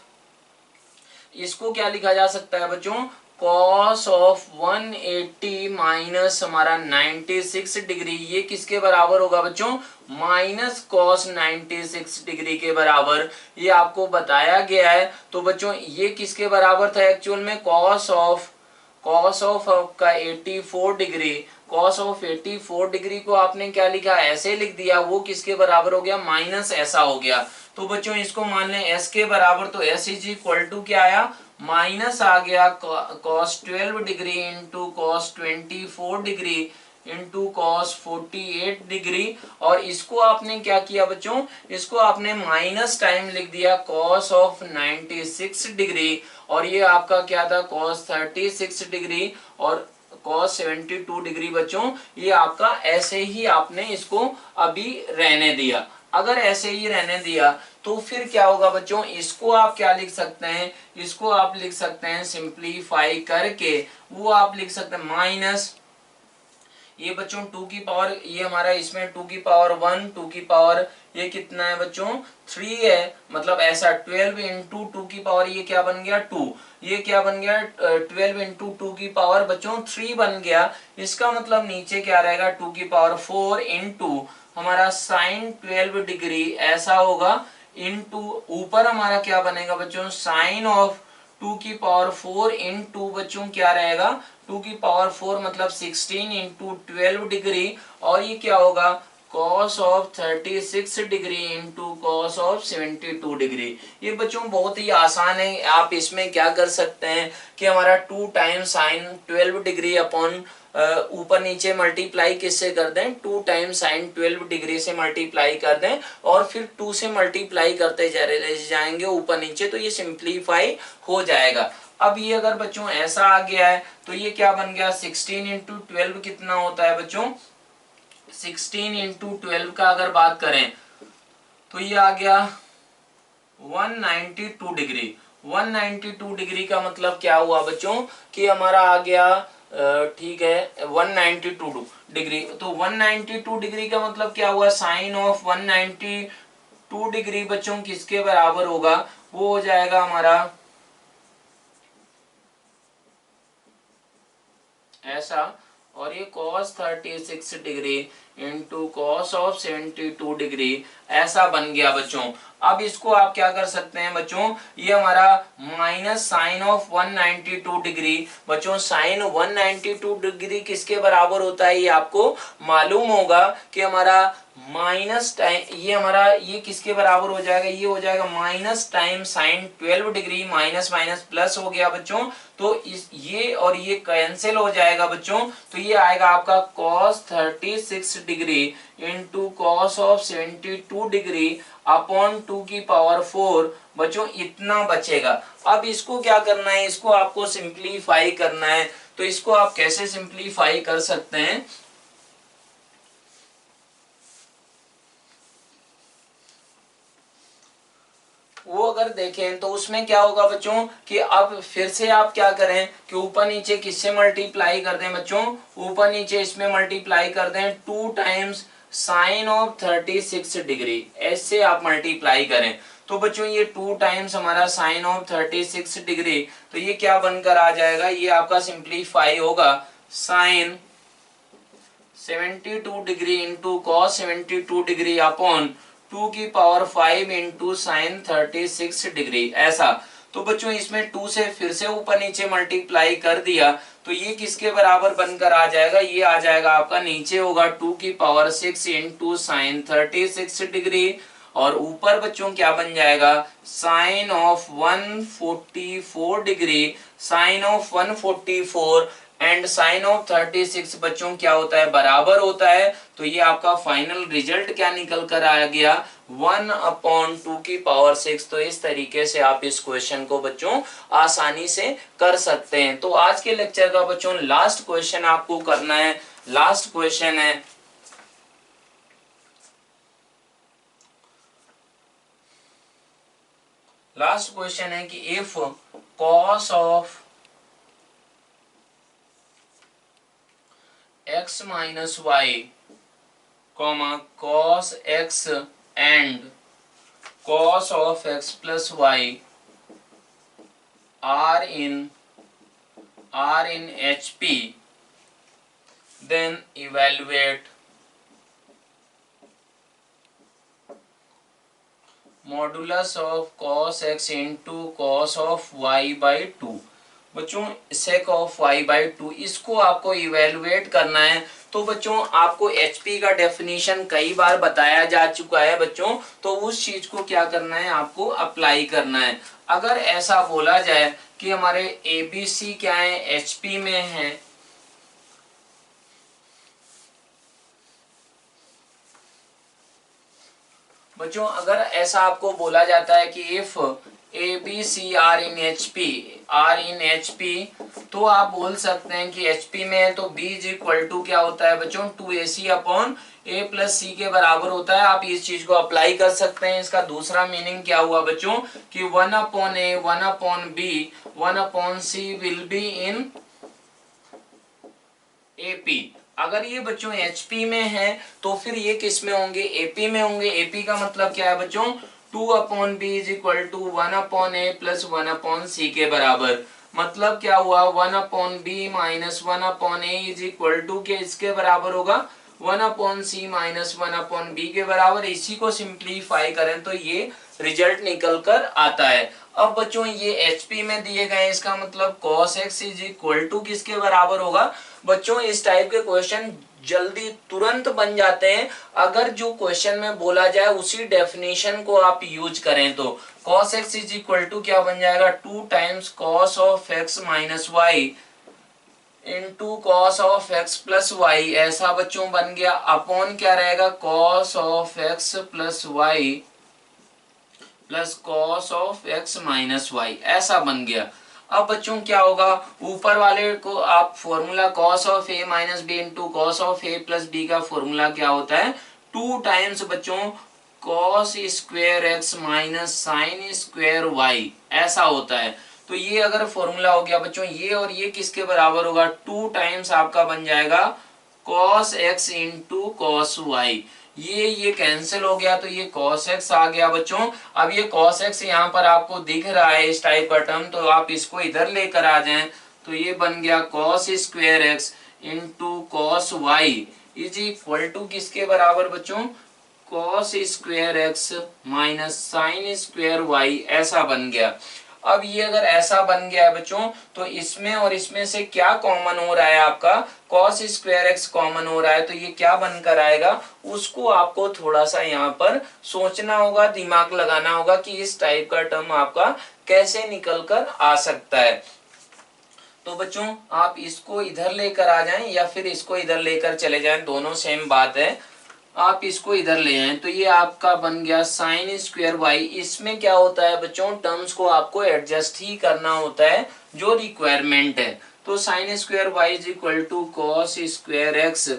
इसको क्या लिखा जा सकता है बच्चों, cos ऑफ 180 माइनस हमारा 96 डिग्री, ये किसके बराबर होगा बच्चों, माइनस cos 96 डिग्री के बराबर, ये आपको बताया गया है। तो बच्चों ये किसके बराबर था एक्चुअल में, cos ऑफ आपका 84 डिग्री, cos ऑफ 84 डिग्री को आपने क्या लिखा, ऐसे लिख दिया, वो किसके बराबर हो गया, माइनस ऐसा हो गया। तो बच्चों इसको मान लें s के बराबर, तो s इज इक्वल टू क्या आया, माइनस आ गया cos 12 degree into cos 24 degree into cos 48 degree. और इसको आपने क्या किया बच्चों, इसको आपने माइनस टाइम लिख दिया cos ऑफ 96 डिग्री, और ये आपका क्या था cos 36 डिग्री और cos 72 डिग्री। बच्चों ये आपका ऐसे ही आपने इसको अभी रहने दिया। अगर ऐसे ही रहने दिया तो फिर क्या होगा बच्चों, इसको आप क्या लिख सकते हैं, इसको आप लिख सकते हैं सिंप्लीफाई करके, वो आप लिख सकते हैं माइनस, ये बच्चों 2 की पावर, ये हमारा इसमें 2 की पावर 1, 2 की पावर ये कितना है बच्चों 3 है, मतलब ऐसा 12 इंटू 2 की पावर ये क्या बन गया 2, ये क्या बन गया 12 इंटू 2 की पावर बच्चों 3 बन गया। इसका मतलब नीचे क्या रहेगा 2 की पावर 4 इंटू हमारा साइन 12 डिग्री ऐसा होगा, इंटू ऊपर हमारा क्या बनेगा बच्चों साइन ऑफ 2 की पावर 4 इंटू बच्चों क्या रहेगा 2 की पावर 4 मतलब 16 इंटू 12 डिग्री, और ये क्या होगा cos of 36 degree into cos of 72 degree. ये बच्चों बहुत ही आसान है, आप इसमें क्या कर सकते हैं कि हमारा 2 टाइम साइन 12 डिग्री अपॉन ऊपर नीचे मल्टीप्लाई किससे कर दें 2 टाइम साइन 12 डिग्री से मल्टीप्लाई कर दें, और फिर 2 से मल्टीप्लाई करते जाएंगे ऊपर नीचे, तो ये सिंप्लीफाई हो जाएगा। अब ये अगर बच्चों ऐसा आ गया है तो ये क्या बन गया 16 इंटू 12 कितना होता है बच्चों 16 इंटू 12 का अगर बात करें तो ये आ गया 192 डिग्री। 192 डिग्री का मतलब क्या हुआ बच्चों कि हमारा आ गया ठीक है 192 डिग्री। तो 192 डिग्री का मतलब क्या हुआ साइन ऑफ 192 डिग्री बच्चों किसके बराबर होगा, वो हो जाएगा हमारा ऐसा, और ये cos 36 degree into cos of 72 degree ऐसा बन गया बच्चों। अब इसको आप क्या कर सकते हैं बच्चों, ये हमारा माइनस साइन ऑफ 192 डिग्री बच्चों, साइन 192 डिग्री किसके बराबर होता है ये आपको मालूम होगा कि हमारा माइनस टाइम ये हमारा ये किसके बराबर हो जाएगा, ये हो जाएगा minus time sine 12 degree, minus minus plus हो गया बच्चों, तो इस ये और ये कैंसिल हो जाएगा बच्चों, तो ये आएगा आपका cos 36 degree into cos of 72 degree upon 2 की पावर 4 बच्चों इतना बचेगा। अब इसको क्या करना है, इसको आपको सिंप्लीफाई करना है, तो इसको आप कैसे सिंप्लीफाई कर सकते हैं, वो अगर देखें तो उसमें क्या होगा बच्चों कि अब फिर से आप क्या करें कि ऊपर नीचे किससे मल्टीप्लाई कर दें बच्चों, ऊपर नीचे इसमें मल्टीप्लाई कर दें 2 टाइम्स साइन ऑफ 36 डिग्री, ऐसे आप मल्टीप्लाई करें तो बच्चों ये 2 टाइम्स हमारा साइन ऑफ 36 डिग्री, तो ये क्या बनकर आ जाएगा, ये आपका सिंप्लीफाई होगा sine 72 degree into cos 72 degree upon 2 की पावर 5 इंटू साइन 36 डिग्री ऐसा। तो बच्चों इसमें 2 से फिर से ऊपर नीचे मल्टीप्लाई कर दिया तो ये किसके बराबर बनकर आ जाएगा, ये आ जाएगा आपका नीचे होगा 2 की पावर 6 इंटू साइन 36 डिग्री, और ऊपर बच्चों क्या बन जाएगा sine of 144 degree, sine of 144 and sine of 36 बच्चों क्या होता है बराबर होता है, तो ये आपका फाइनल रिजल्ट क्या निकल कर आ गया 1/2 की पावर 6। तो इस तरीके से आप इस क्वेश्चन को बच्चों आसानी से कर सकते हैं। तो आज के लेक्चर का बच्चों लास्ट क्वेश्चन आपको करना है, लास्ट क्वेश्चन है कि if cos of x minus y comma cos x and cos of x plus y are in HP, then evaluate modulus of cos x into cos of y by 2 बच्चों sec of y by 2 इसको आपको evaluate करना है। तो बच्चों आपको HP का definition कई बार बताया जा चुका है बच्चों, तो उस चीज को क्या करना है आपको अप्लाई करना है। अगर ऐसा बोला जाए कि हमारे ABC क्या है HP में है, बच्चों अगर ऐसा आपको बोला जाता है कि if ABC are in HP तो आप बोल सकते हैं कि HP में है तो B इज इक्वल टू क्या होता है बच्चों 2AC upon A plus C के बराबर होता है। आप इस चीज को अप्लाई कर सकते हैं। इसका दूसरा मीनिंग क्या हुआ बच्चों कि 1/A 1/B 1/C will be in AP। अगर ये बच्चों एचपी में है तो फिर ये किस में होंगे, एपी में होंगे। एपी का मतलब क्या है बच्चों, 2/b is equal to 1/a plus 1/c के बराबर। मतलब क्या हुआ, 1/b minus 1/a is equal to के इसके बराबर होगा 1/c माइनस 1/b के बराबर। इसी को सिंप्लीफाई करें तो ये रिजल्ट निकल कर आता है। अब बच्चों ये एचपी में दिए गए, इसका मतलब cos x is equal to किसके बराबर होगा। बच्चों इस टाइप के क्वेश्चन जल्दी तुरंत बन जाते हैं अगर जो क्वेश्चन में बोला जाए उसी डेफिनेशन को आप यूज करें तो। cos x is equal to क्या बन जाएगा, 2 times cos of x minus y into cos of x plus y, ऐसा बच्चों बन गया। अपॉन क्या रहेगा, cos of x plus y plus cos of x minus y, ऐसा बन गया। अब बच्चों क्या होगा, ऊपर वाले को आप formula cos of a minus b into cos of a plus B का फॉर्मूला क्या होता है, 2 टाइम्स बच्चों cos square x minus sine square y, ऐसा होता है। तो ये अगर फॉर्मूला हो गया बच्चों, ये और ये किसके बराबर होगा, 2 टाइम्स आपका बन जाएगा cos x into cos y. ये कैंसिल हो गया तो ये cos x आ गया बच्चों। अब ये cos x यहाँ पर आपको दिख रहा है इस टाइप का टर्म, तो आप इसको इधर लेकर आ जाएं तो ये बन गया cos square x into cos y is equal to किसके बराबर बच्चों, cos square x minus sine square y, ऐसा बन गया। अब ये अगर ऐसा बन गया है बच्चों तो इसमें और इसमें से क्या कॉमन हो रहा है, आपका cos स्क्वायर x कॉमन हो रहा है, तो ये क्या बनकर आएगा, उसको आपको थोड़ा सा यहाँ पर सोचना होगा, दिमाग लगाना होगा कि इस टाइप का टर्म आपका कैसे निकल कर आ सकता है। तो बच्चों आप इसको इधर लेकर आ जाएं या फिर इसको इधर लेकर चले जाएं, दोनों सेम बात है। आप इसको इधर ले आए तो ये आपका बन गया साइन स्क्वायर वाई। इसमें क्या होता है बच्चों, टर्म्स को आपको एडजस्ट ही करना होता है जो रिक्वायरमेंट है। तो sine square y is equal to cos square x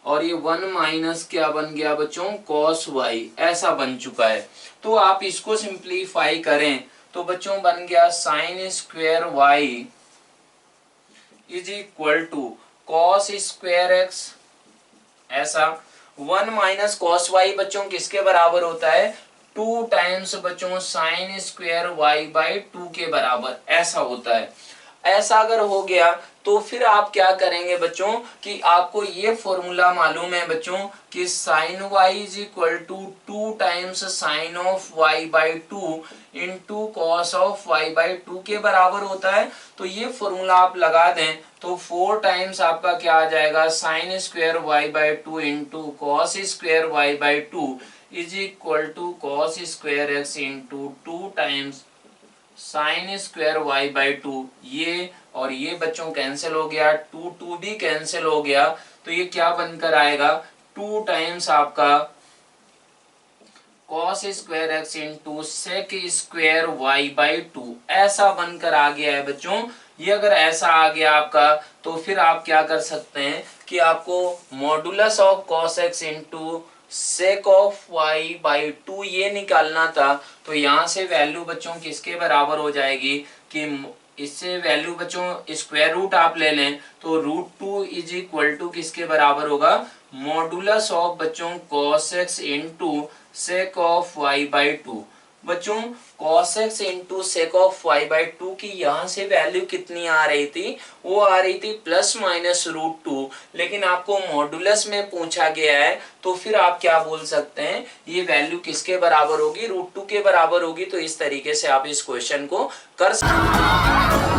और ये 1 माइनस क्या बन गया बच्चों, कॉस वाई, ऐसा बन चुका है। तो आप इसको सिंप्लीफाई करें तो बच्चों बन गया sine square y is equal to cos square x, ऐसा 1 माइनस कॉस वाई बच्चों किसके बराबर होता है, 2 टाइम्स बच्चों साइन स्क्वायर वाई बाई 2 के बराबर, ऐसा होता है। ऐसा अगर हो गया तो फिर आप क्या करेंगे बच्चों कि आपको ये फॉर्मूला मालूम है बच्चों कि sine y is equal to 2 times sine of y by 2 into cos of y by 2 के बराबर होता है। तो ये फॉर्मूला आप लगा दें तो 4 टाइम्स आपका क्या आ जाएगा, sine square y by 2 into cos square y by 2 is equal to cos square x into 2 times sine square y by 2। ये और ये बच्चों कैंसिल हो गया, 2 भी कैंसिल हो गया, तो ये क्या बनकर आएगा, 2 टाइम्स आपका cos square x into sec square y by 2, ऐसा बनकर आ गया है बच्चों। ये अगर ऐसा आ गया आपका तो फिर आप क्या कर सकते हैं कि आपको modulus of cos x into sec of y by 2 ये निकालना था। तो यहाँ से वैल्यू बच्चों किसके बराबर हो जाएगी कि इससे वैल्यू बच्चों स्क्वायर रूट आप ले लें तो √2 इज इक्वल टू किसके बराबर होगा, मॉडुलस ऑफ बच्चों cos x into sec of y by 2। बच्चों cos x into sec of y by 2 की यहाँ से वैल्यू कितनी आ रही थी, वो आ रही थी प्लस माइनस √2, लेकिन आपको मॉडुलस में पूछा गया है तो फिर आप क्या बोल सकते हैं, ये वैल्यू किसके बराबर होगी, √2 के बराबर होगी। तो इस तरीके से आप इस क्वेश्चन को कर सकते हैं।